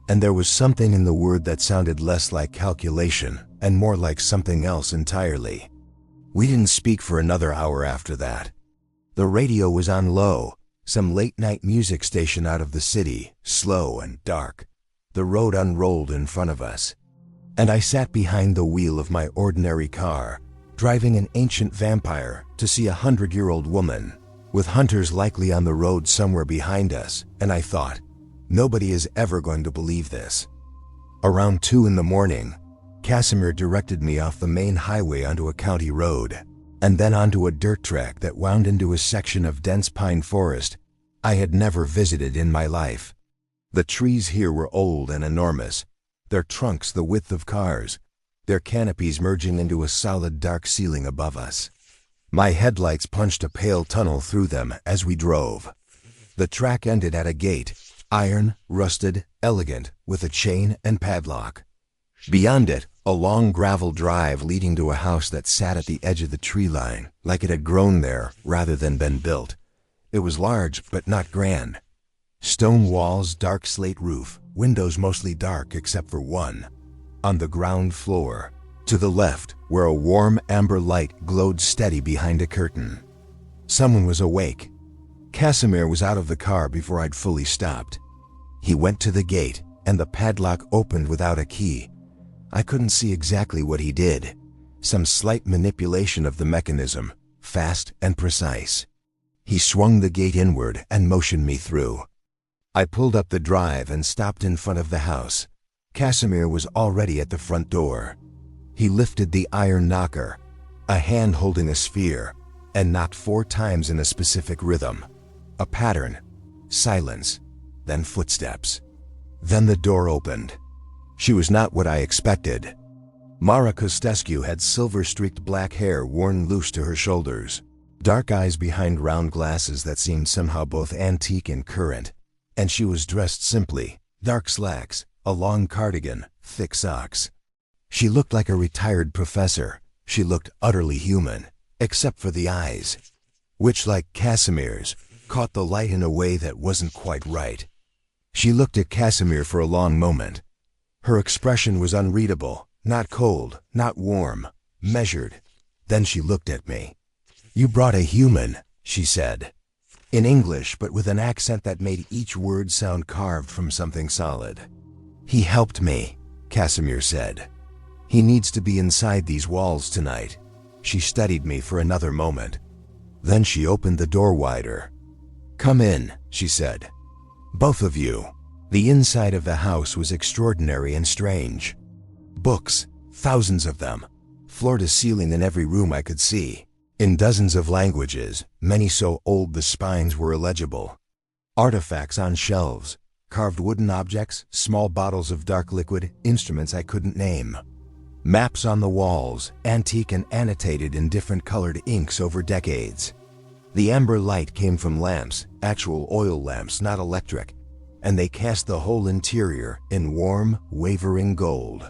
And there was something in the word that sounded less like calculation and more like something else entirely. We didn't speak for another hour after that. The radio was on low, some late-night music station out of the city, slow and dark. The road unrolled in front of us. And I sat behind the wheel of my ordinary car, driving an ancient vampire to see a 100-year-old woman, with hunters likely on the road somewhere behind us, and I thought, nobody is ever going to believe this. Around 2 in the morning, Casimir directed me off the main highway onto a county road, and then onto a dirt track that wound into a section of dense pine forest I had never visited in my life. The trees here were old and enormous, their trunks the width of cars, their canopies merging into a solid dark ceiling above us. My headlights punched a pale tunnel through them as we drove. The track ended at a gate, iron, rusted, elegant, with a chain and padlock. Beyond it, a long gravel drive leading to a house that sat at the edge of the tree line, like it had grown there rather than been built. It was large, but not grand. Stone walls, dark slate roof, windows mostly dark except for one. On the ground floor, to the left, where a warm amber light glowed steady behind a curtain. Someone was awake. Casimir was out of the car before I'd fully stopped. He went to the gate, and the padlock opened without a key. I couldn't see exactly what he did. Some slight manipulation of the mechanism, fast and precise. He swung the gate inward and motioned me through. I pulled up the drive and stopped in front of the house. Casimir was already at the front door. He lifted the iron knocker, a hand holding a sphere, and knocked 4 times in a specific rhythm. A pattern, silence, then footsteps. Then the door opened. She was not what I expected. Mara Costescu had silver-streaked black hair worn loose to her shoulders, dark eyes behind round glasses that seemed somehow both antique and current, and she was dressed simply, dark slacks, a long cardigan, thick socks. She looked like a retired professor. She looked utterly human, except for the eyes, which, like Casimir's, caught the light in a way that wasn't quite right. She looked at Casimir for a long moment. Her expression was unreadable, not cold, not warm, measured. Then she looked at me. "You brought a human," she said, in English but with an accent that made each word sound carved from something solid. "He helped me," Casimir said. "He needs to be inside these walls tonight." She studied me for another moment. Then she opened the door wider. "Come in," she said. "Both of you." The inside of the house was extraordinary and strange. Books, thousands of them, floor to ceiling in every room I could see, in dozens of languages, many so old the spines were illegible. Artifacts on shelves, carved wooden objects, small bottles of dark liquid, instruments I couldn't name. Maps on the walls, antique and annotated in different colored inks over decades. The amber light came from lamps, actual oil lamps, not electric, and they cast the whole interior in warm, wavering gold.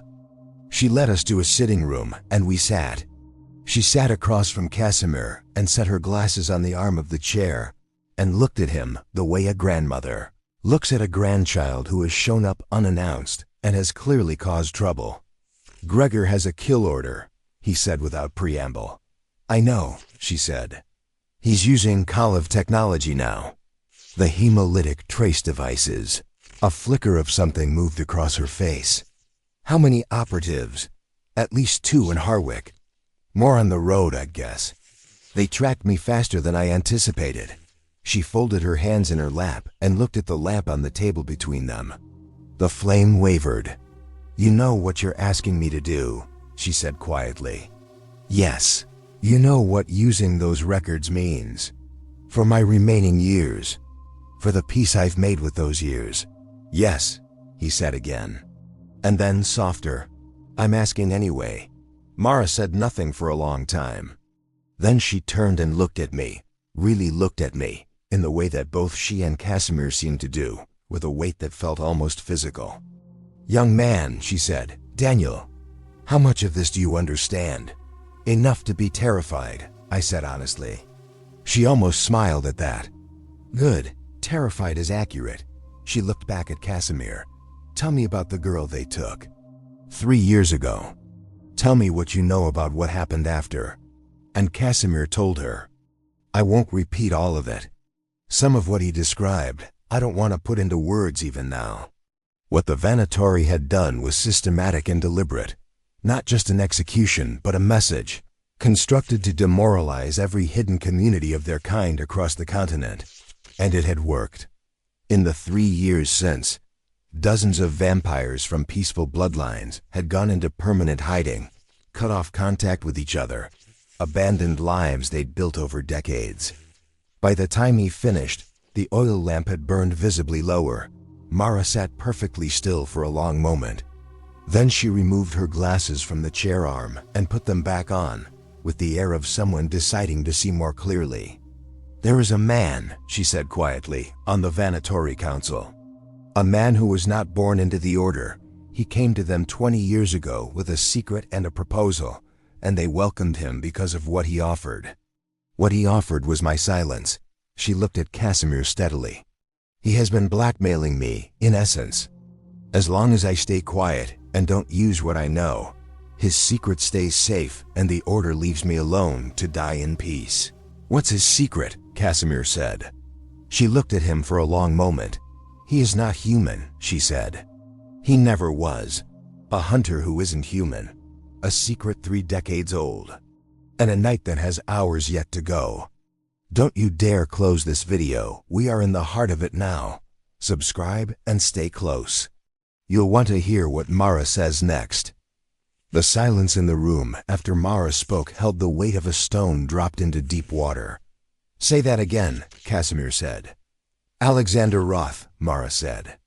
She led us to a sitting room, and we sat. She sat across from Casimir and set her glasses on the arm of the chair and looked at him the way a grandmother looks at a grandchild who has shown up unannounced and has clearly caused trouble. "Gregor has a kill order," he said without preamble. "I know," she said. "He's using Kalev technology now. The hemolytic trace devices." A flicker of something moved across her face. "How many operatives?" "At least 2 in Harwick. More on the road, I guess. They tracked me faster than I anticipated." She folded her hands in her lap and looked at the lamp on the table between them. The flame wavered. "You know what you're asking me to do," she said quietly. "Yes. You know what using those records means. For my remaining years. For the peace I've made with those years." "Yes," he said again. And then softer, "I'm asking anyway." Mara said nothing for a long time. Then she turned and looked at me, really looked at me, in the way that both she and Casimir seemed to do, with a weight that felt almost physical. "Young man," she said, "Daniel, how much of this do you understand?" "Enough to be terrified," I said honestly. She almost smiled at that. "Good. Terrified is accurate." She looked back at Casimir. "Tell me about the girl they took." 3 years ago. "Tell me what you know about what happened after." And Casimir told her. I won't repeat all of it. Some of what he described, I don't want to put into words even now. What the Vanatori had done was systematic and deliberate. Not just an execution, but a message, constructed to demoralize every hidden community of their kind across the continent. And it had worked. In the 3 years since, Dozens of vampires from peaceful bloodlines had gone into permanent hiding, cut off contact with each other, abandoned lives they'd built over decades. By the time he finished, the oil lamp had burned visibly lower. Mara sat perfectly still for a long moment. Then she removed her glasses from the chair arm and put them back on, with the air of someone deciding to see more clearly. "There is a man," she said quietly, "on the Vanatori Council. A man who was not born into the Order. He came to them 20 years ago with a secret and a proposal, and they welcomed him because of what he offered. What he offered was my silence." She looked at Casimir steadily. "He has been blackmailing me, in essence. As long as I stay quiet and don't use what I know, his secret stays safe and the Order leaves me alone to die in peace." "What's his secret?" Casimir said. She looked at him for a long moment. "He is not human," she said. "He never was. A hunter who isn't human. A secret 3 decades old. And a night that has hours yet to go. Don't you dare close this video. We are in the heart of it now. Subscribe and stay close. You'll want to hear what Mara says next." The silence in the room after Mara spoke held the weight of a stone dropped into deep water. "Say that again," Casimir said. "Alexander Roth," Mara said.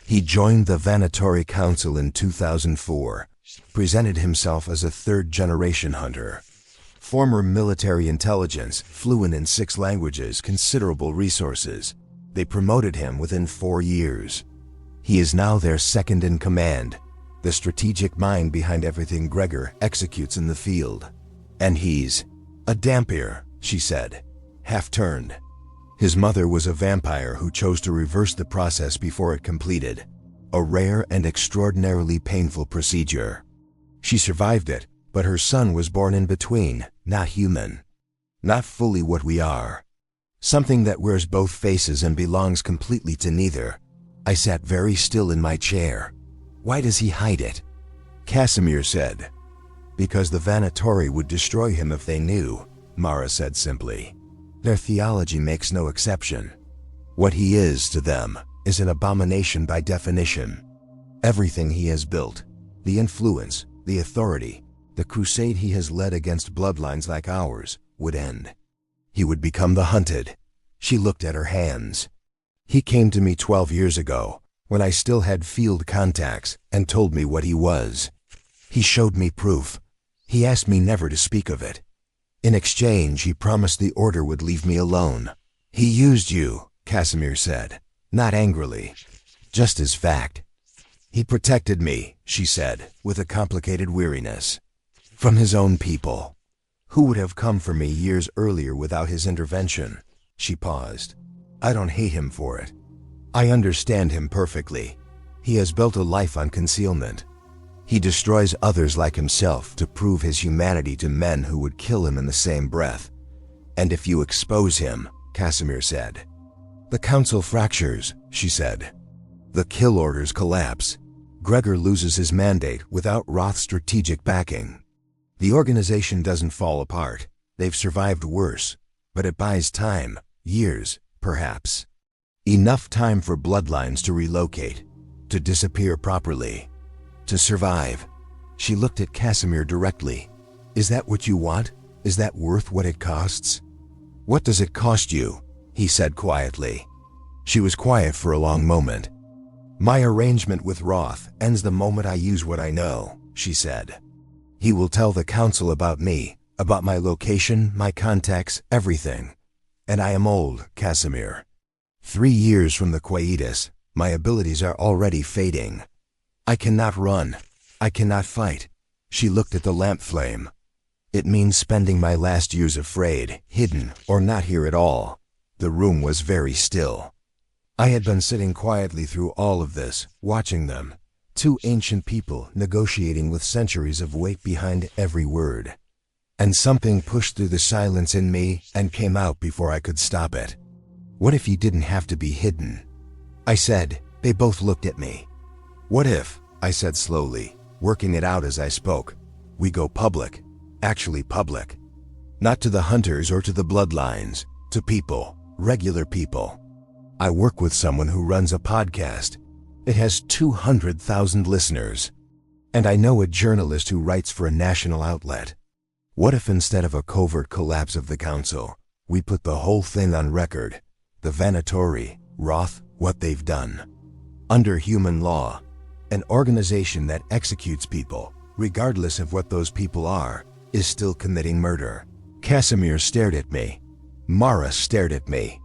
"He joined the Vanatori Council in 2004, presented himself as a third-generation hunter. Former military intelligence, fluent in 6 languages, considerable resources. They promoted him within 4 years. He is now their second in command, the strategic mind behind everything Gregor executes in the field. And he's a Dhampir," she said, half-turned. "His mother was a vampire who chose to reverse the process before it completed. A rare and extraordinarily painful procedure. She survived it, but her son was born in between, not human. Not fully what we are. Something that wears both faces and belongs completely to neither." I sat very still in my chair. "Why does he hide it?" Casimir said. "Because the Vanatori would destroy him if they knew," Mara said simply. "Their theology makes no exception. What he is to them is an abomination by definition. Everything he has built, the influence, the authority, the crusade he has led against bloodlines like ours, would end. He would become the hunted." She looked at her hands. "He came to me 12 years ago, when I still had field contacts, and told me what he was. He showed me proof. He asked me never to speak of it. In exchange, he promised the Order would leave me alone. He used you," Casimir said, not angrily, just as fact. "He protected me," she said, with a complicated weariness, "from his own people. Who would have come for me years earlier without his intervention?" She paused. "I don't hate him for it. I understand him perfectly. He has built a life on concealment. He destroys others like himself to prove his humanity to men who would kill him in the same breath. And if you expose him," Casimir said. "The council fractures," she said. "The kill orders collapse. Gregor loses his mandate without Roth's strategic backing. The organization doesn't fall apart. They've survived worse, but it buys time, years, perhaps. Enough time for bloodlines to relocate, to disappear properly, to survive." She looked at Casimir directly. "Is that what you want? Is that worth what it costs?" "What does it cost you?" he said quietly. She was quiet for a long moment. "My arrangement with Roth ends the moment I use what I know," she said. "He will tell the council about me, about my location, my contacts, everything. And I am old, Casimir. 3 years from the quietus, my abilities are already fading. I cannot run. I cannot fight." She looked at the lamp flame. "It means spending my last years afraid, hidden, or not here at all." The room was very still. I had been sitting quietly through all of this, watching them. 2 ancient people negotiating with centuries of weight behind every word. And something pushed through the silence in me and came out before I could stop it. What if he didn't have to be hidden? I said. They both looked at me. "What if," I said slowly, working it out as I spoke, "we go public, actually public? Not to the hunters or to the bloodlines, to people, regular people. I work with someone who runs a podcast. It has 200,000 listeners. And I know a journalist who writes for a national outlet. What if instead of a covert collapse of the council, we put the whole thing on record? The Vanatori, Roth, what they've done. Under human law, an organization that executes people, regardless of what those people are, is still committing murder. Casimir stared at me. Mara stared at me.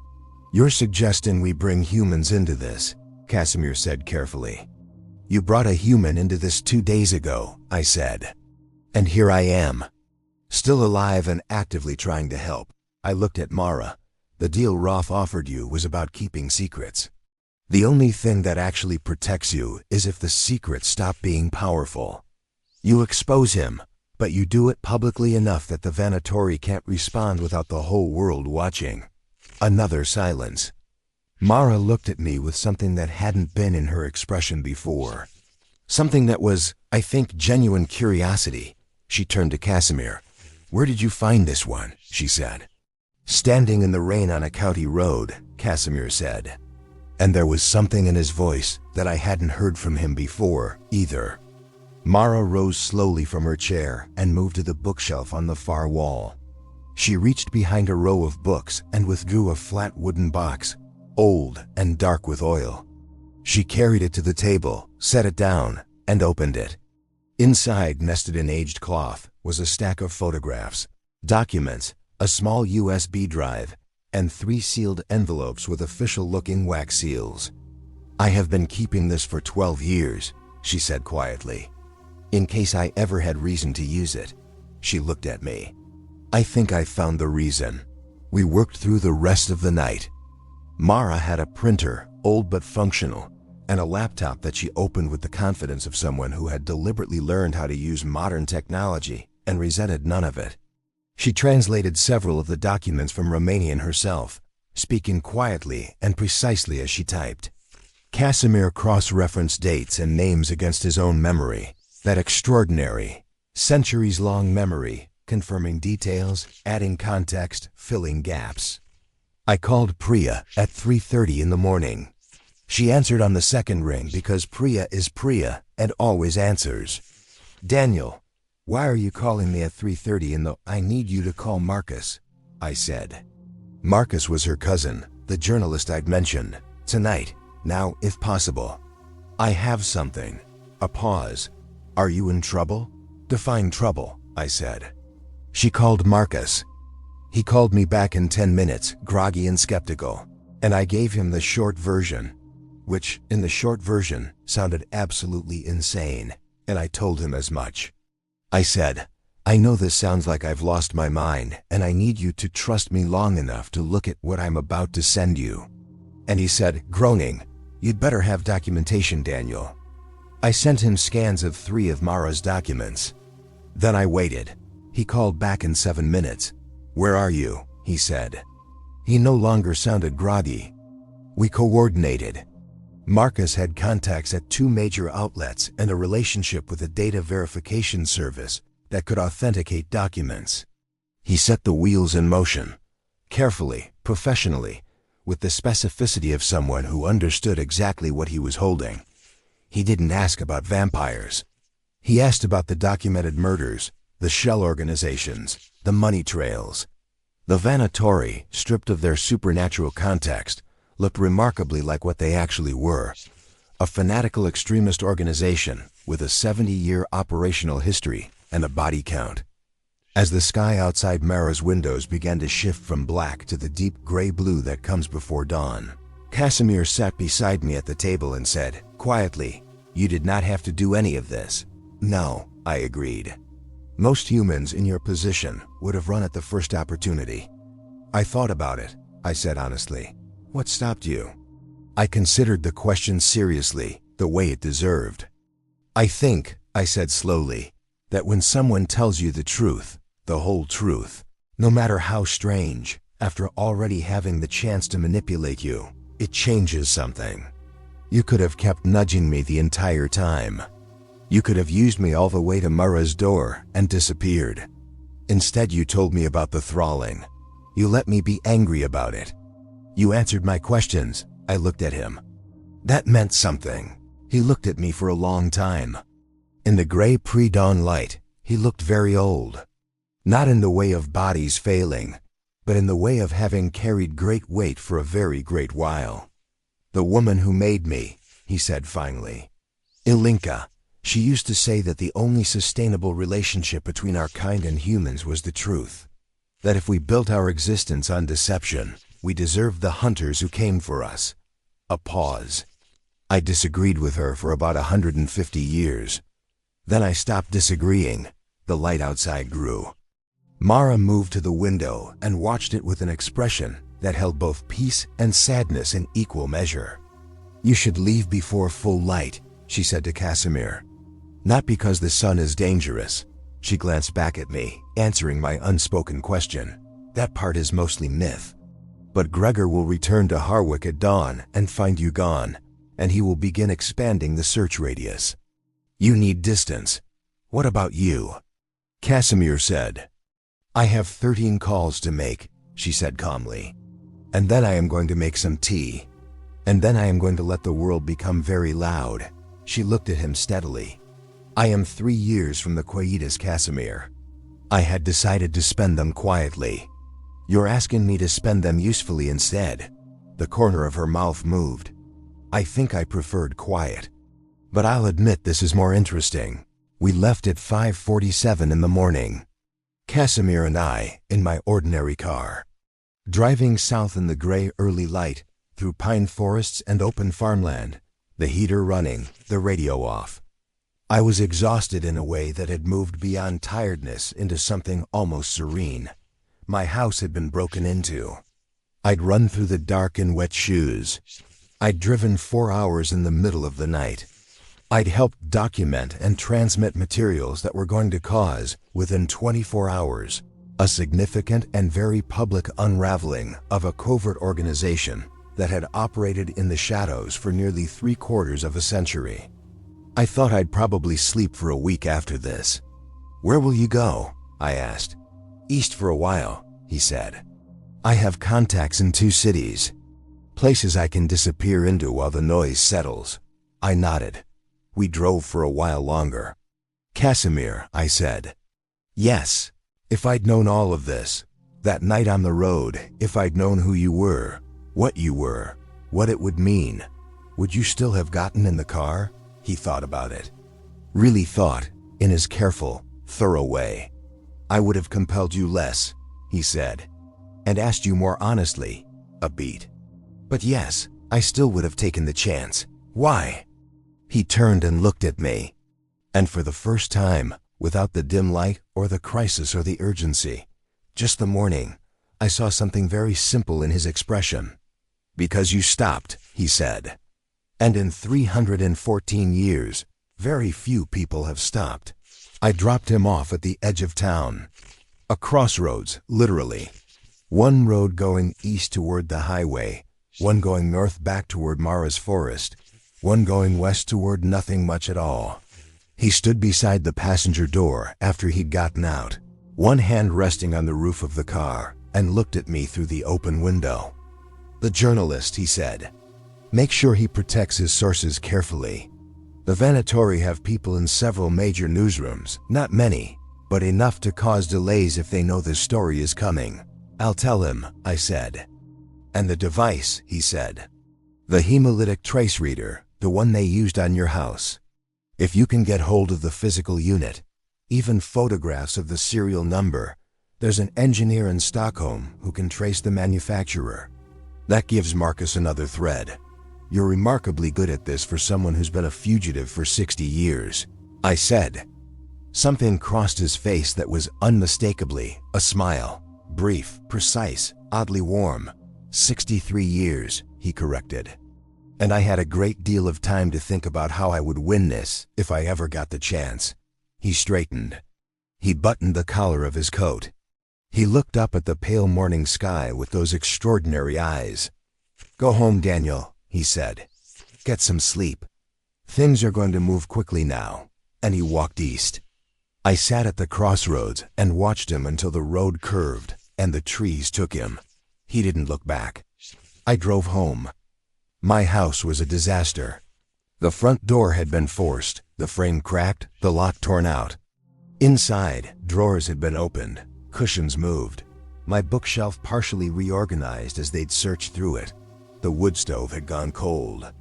You're suggesting we bring humans into this, Casimir said carefully. You brought a human into this 2 days ago, I said. And here I am. Still alive and actively trying to help. I looked at Mara. The deal Roth offered you was about keeping secrets. The only thing that actually protects you is if the secrets stop being powerful. You expose him, but you do it publicly enough that the Vanatori can't respond without the whole world watching. Another silence. Mara looked at me with something that hadn't been in her expression before. Something that was, I think, genuine curiosity. She turned to Casimir. Where did you find this one? She said. Standing in the rain on a county road, Casimir said. And there was something in his voice that I hadn't heard from him before, either. Mara rose slowly from her chair and moved to the bookshelf on the far wall. She reached behind a row of books and withdrew a flat wooden box, old and dark with oil. She carried it to the table, set it down, and opened it. Inside, nested in aged cloth, was a stack of photographs, documents, a small USB drive, and 3 sealed envelopes with official-looking wax seals. I have been keeping this for 12 years, she said quietly. In case I ever had reason to use it. She looked at me. I think I found the reason. We worked through the rest of the night. Mara had a printer, old but functional, and a laptop that she opened with the confidence of someone who had deliberately learned how to use modern technology and resented none of it. She translated several of the documents from Romanian herself, speaking quietly and precisely as she typed. Casimir cross-referenced dates and names against his own memory, that extraordinary, centuries-long memory, confirming details, adding context, filling gaps. I called Priya at 3:30 in the morning. She answered on the second ring because Priya is Priya and always answers. Daniel, why are you calling me at 3:30 in the... I need you to call Marcus, I said. Marcus was her cousin, the journalist I'd mentioned. Tonight, now if possible. I have something. A pause. Are you in trouble? Define trouble, I said. She called Marcus. He called me back in 10 minutes, groggy and skeptical, and I gave him the short version, which, in the short version, sounded absolutely insane, and I told him as much. I said, I know this sounds like I've lost my mind, and I need you to trust me long enough to look at what I'm about to send you. And he said, groaning, you'd better have documentation, Daniel. I sent him scans of 3 of Mara's documents. Then I waited. He called back in 7 minutes. Where are you? He said. He no longer sounded groggy. We coordinated. Marcus had contacts at 2 major outlets and a relationship with a data verification service that could authenticate documents. He set the wheels in motion, carefully, professionally, with the specificity of someone who understood exactly what he was holding. He didn't ask about vampires. He asked about the documented murders, the shell organizations, the money trails. The Vanatori, stripped of their supernatural context, looked remarkably like what they actually were, a fanatical extremist organization with a 70-year operational history and a body count. As the sky outside Mara's windows began to shift from black to the deep gray blue that comes before dawn, Casimir sat beside me at the table and said, quietly, you did not have to do any of this. No, I agreed. Most humans in your position would have run at the first opportunity. I thought about it, I said honestly. What stopped you? I considered the question seriously, the way it deserved. I think, I said slowly, that when someone tells you the truth, the whole truth, no matter how strange, after already having the chance to manipulate you, it changes something. You could have kept nudging me the entire time. You could have used me all the way to Mara's door and disappeared. Instead, you told me about the thralling. You let me be angry about it. You answered my questions. I looked at him. That meant something. He looked at me for a long time. In the gray pre-dawn light, he looked very old. Not in the way of bodies failing, but in the way of having carried great weight for a very great while. "The woman who made me," he said finally. "Ilinka, she used to say that the only sustainable relationship between our kind and humans was the truth. That if we built our existence on deception, we deserved the hunters who came for us." A pause. I disagreed with her for about 150 years. Then I stopped disagreeing. The light outside grew. Mara moved to the window and watched it with an expression that held both peace and sadness in equal measure. "You should leave before full light," she said to Casimir. "Not because the sun is dangerous." She glanced back at me, answering my unspoken question. "That part is mostly myth. But Gregor will return to Harwick at dawn and find you gone, and he will begin expanding the search radius. You need distance. What about you?" Casimir said. "I have 13 calls to make," she said calmly. "And then I am going to make some tea. And then I am going to let the world become very loud." She looked at him steadily. "I am 3 years from the Quietus, Casimir. I had decided to spend them quietly. You're asking me to spend them usefully instead." The corner of her mouth moved. "I think I preferred quiet. But I'll admit this is more interesting. We left at 5:47 in the morning. Casimir and I, in my ordinary car. Driving south in the gray early light, through pine forests and open farmland, the heater running, the radio off. I was exhausted in a way that had moved beyond tiredness into something almost serene. My house had been broken into. I'd run through the dark in wet shoes. I'd driven 4 hours in the middle of the night. I'd helped document and transmit materials that were going to cause, within 24 hours, a significant and very public unraveling of a covert organization that had operated in the shadows for nearly 3/4 of a century. I thought I'd probably sleep for a week after this. "Where will you go?" I asked. "East for a while," he said. "I have contacts in 2 cities. Places I can disappear into while the noise settles." I nodded. We drove for a while longer. "Casimir," I said. "Yes, if I'd known all of this, that night on the road, if I'd known who you were, what you were, what it would mean, would you still have gotten in the car?" He thought about it. Really thought, in his careful, thorough way. "I would have compelled you less," he said, "and asked you more honestly, a beat. But yes, I still would have taken the chance." "Why?" He turned and looked at me. And for the first time, without the dim light or the crisis or the urgency, just the morning, I saw something very simple in his expression. "Because you stopped," he said. "And in 314 years, very few people have stopped." I dropped him off at the edge of town. A crossroads, literally. One road going east toward the highway, one going north back toward Mara's forest, one going west toward nothing much at all. He stood beside the passenger door after he'd gotten out, one hand resting on the roof of the car, and looked at me through the open window. "The journalist," he said. "Make sure he protects his sources carefully. The Venatori have people in several major newsrooms, not many, but enough to cause delays if they know this story is coming." "I'll tell him," I said. "And the device," he said. "The hemolytic trace reader, the one they used on your house. If you can get hold of the physical unit, even photographs of the serial number, there's an engineer in Stockholm who can trace the manufacturer. That gives Marcus another thread. You're remarkably good at this for someone who's been a fugitive for 60 years, I said. Something crossed his face that was unmistakably a smile, brief, precise, oddly warm. 63 years, he corrected. And I had a great deal of time to think about how I would win this if I ever got the chance. He straightened. He buttoned the collar of his coat. He looked up at the pale morning sky with those extraordinary eyes. "Go home, Daniel," he said. "Get some sleep. Things are going to move quickly now." And he walked east. I sat at the crossroads and watched him until the road curved and the trees took him. He didn't look back. I drove home. My house was a disaster. The front door had been forced, the frame cracked, the lock torn out. Inside, drawers had been opened, cushions moved, my bookshelf partially reorganized as they'd searched through it. The wood stove had gone cold.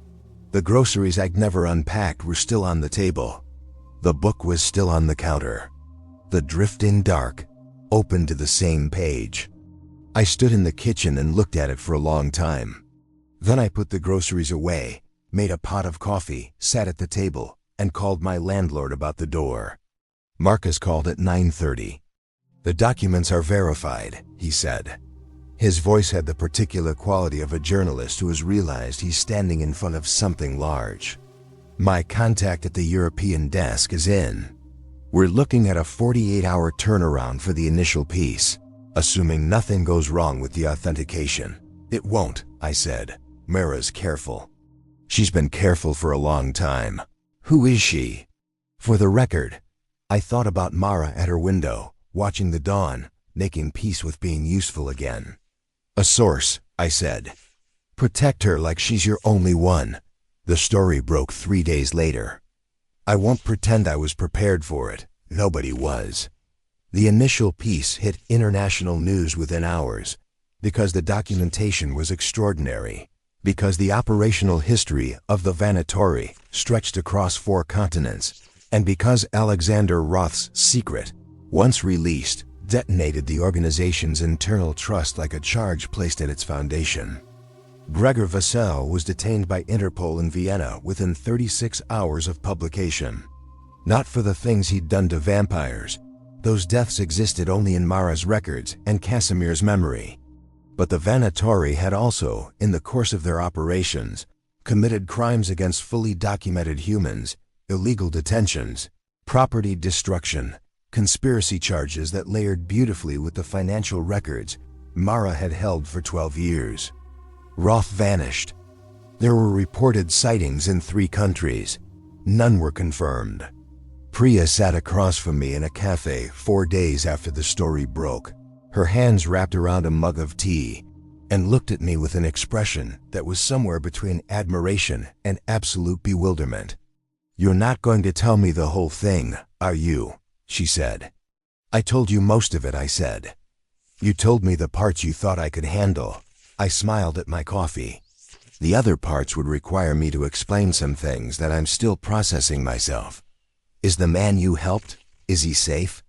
The groceries I'd never unpacked were still on the table. The book was still on the counter. The drifting dark, open to the same page. I stood in the kitchen and looked at it for a long time. Then I put the groceries away, made a pot of coffee, sat at the table, and called my landlord about the door. Marcus called at 9:30. "The documents are verified," he said. His voice had the particular quality of a journalist who has realized he's standing in front of something large. "My contact at the European desk is in. We're looking at a 48-hour turnaround for the initial piece, assuming nothing goes wrong with the authentication." "It won't," I said. "Mara's careful. She's been careful for a long time." "Who is she?" For the record, I thought about Mara at her window, watching the dawn, making peace with being useful again. "A source," I said. "Protect her like she's your only one." The story broke 3 days later. I won't pretend I was prepared for it. Nobody was. The initial piece hit international news within hours, because the documentation was extraordinary, because the operational history of the Vanatori stretched across 4 continents, and because Alexander Roth's secret, once released, detonated the organization's internal trust like a charge placed at its foundation. Gregor Vassell was detained by Interpol in Vienna within 36 hours of publication. Not for the things he'd done to vampires. Those deaths existed only in Mara's records and Casimir's memory. But the Vanatori had also, in the course of their operations, committed crimes against fully documented humans, illegal detentions, property destruction, conspiracy charges that layered beautifully with the financial records Mara had held for 12 years. Roth vanished. There were reported sightings in 3 countries. None were confirmed. Priya sat across from me in a cafe 4 days after the story broke, her hands wrapped around a mug of tea, and looked at me with an expression that was somewhere between admiration and absolute bewilderment. "You're not going to tell me the whole thing, are you?" she said. "I told you most of it," I said. "You told me the parts you thought I could handle." I smiled at my coffee. "The other parts would require me to explain some things that I'm still processing myself. Is the man you helped, is he safe?"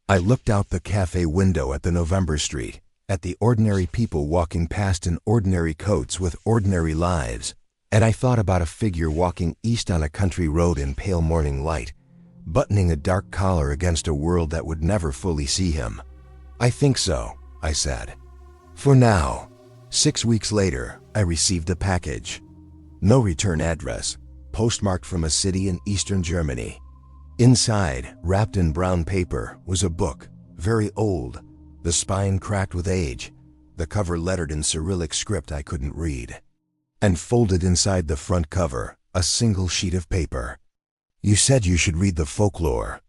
I looked out the cafe window at the November Street, at the ordinary people walking past in ordinary coats with ordinary lives, and I thought about a figure walking east on a country road in pale morning light, buttoning a dark collar against a world that would never fully see him. "I think so," I said. "For now." 6 weeks later, I received a package. No return address, postmarked from a city in eastern Germany. Inside, wrapped in brown paper, was a book, very old, the spine cracked with age, the cover lettered in Cyrillic script I couldn't read. And folded inside the front cover, a single sheet of paper. "You said you should read the folklore.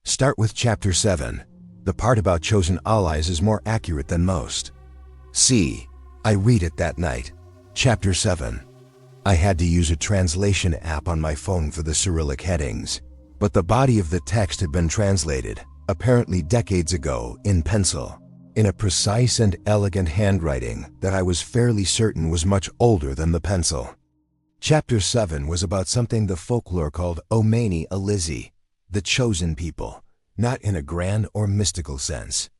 Start with chapter 7. The part about chosen allies is more accurate than most." See, I read it that night. Chapter 7. I had to use a translation app on my phone for the Cyrillic headings, but the body of the text had been translated, apparently decades ago, in pencil, in a precise and elegant handwriting that I was fairly certain was much older than the pencil. Chapter 7 was about something the folklore called Omeni Alizzi, the chosen people, not in a grand or mystical sense,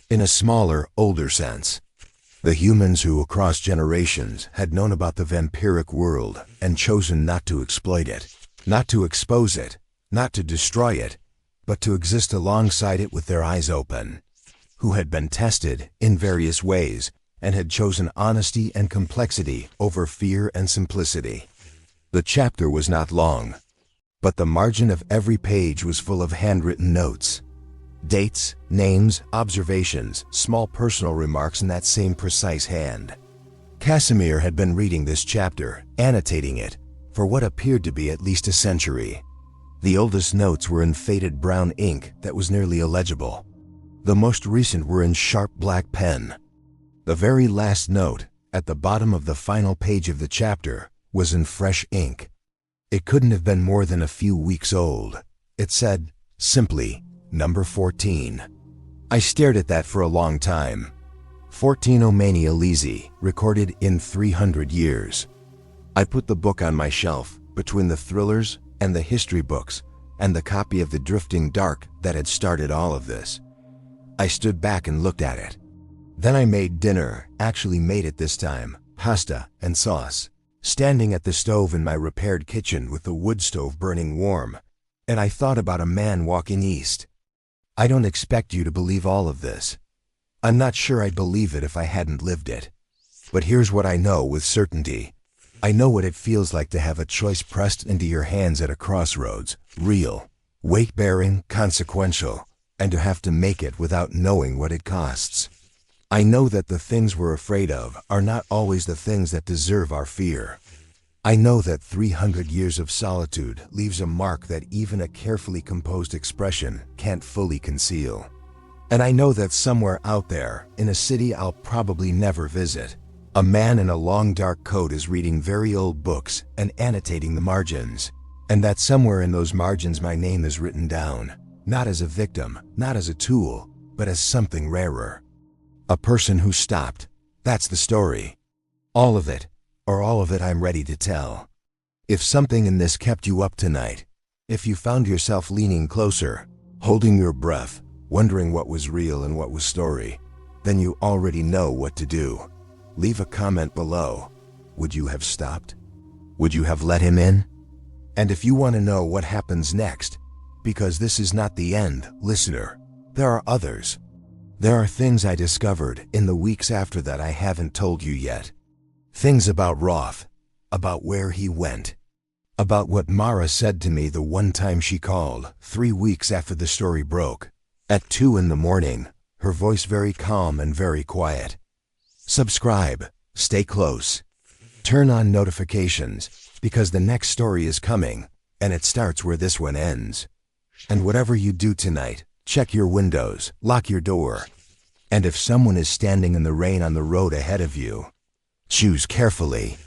in a smaller, older sense. The humans who, across generations, had known about the vampiric world and chosen not to exploit it, not to expose it, not to destroy it, but to exist alongside it with their eyes open, who had been tested in various ways and had chosen honesty and complexity over fear and simplicity. The chapter was not long, but the margin of every page was full of handwritten notes. Dates, names, observations, small personal remarks in that same precise hand. Casimir had been reading this chapter, annotating it, for what appeared to be at least a century. The oldest notes were in faded brown ink that was nearly illegible. The most recent were in sharp black pen. The very last note, at the bottom of the final page of the chapter, was in fresh ink. It couldn't have been more than a few weeks old. It said, simply, number 14. I stared at that for a long time. 14 Omani Elizi, recorded in 300 years. I put the book on my shelf, between the thrillers and the history books, and the copy of The Drifting Dark that had started all of this. I stood back and looked at it. Then I made dinner, actually made it this time, pasta and sauce, standing at the stove in my repaired kitchen with the wood stove burning warm, and I thought about a man walking east. I don't expect you to believe all of this. I'm not sure I'd believe it if I hadn't lived it. But here's what I know with certainty. I know what it feels like to have a choice pressed into your hands at a crossroads, real, weight-bearing, consequential, and to have to make it without knowing what it costs. I know that the things we're afraid of are not always the things that deserve our fear. I know that 300 years of solitude leaves a mark that even a carefully composed expression can't fully conceal. And I know that somewhere out there, in a city I'll probably never visit, a man in a long dark coat is reading very old books and annotating the margins, and that somewhere in those margins my name is written down, not as a victim, not as a tool, but as something rarer. A person who stopped. That's the story. All of it, or all of it I'm ready to tell. If something in this kept you up tonight, if you found yourself leaning closer, holding your breath, wondering what was real and what was story, then you already know what to do. Leave a comment below. Would you have stopped? Would you have let him in? And if you want to know what happens next, because this is not the end, listener, there are others. There are things I discovered in the weeks after that I haven't told you yet. Things about Roth, about where he went, about what Mara said to me the one time she called, 3 weeks after the story broke, at 2 in the morning, her voice very calm and very quiet. Subscribe, stay close, turn on notifications, because the next story is coming, and it starts where this one ends. And whatever you do tonight, check your windows, lock your door, and if someone is standing in the rain on the road ahead of you, choose carefully.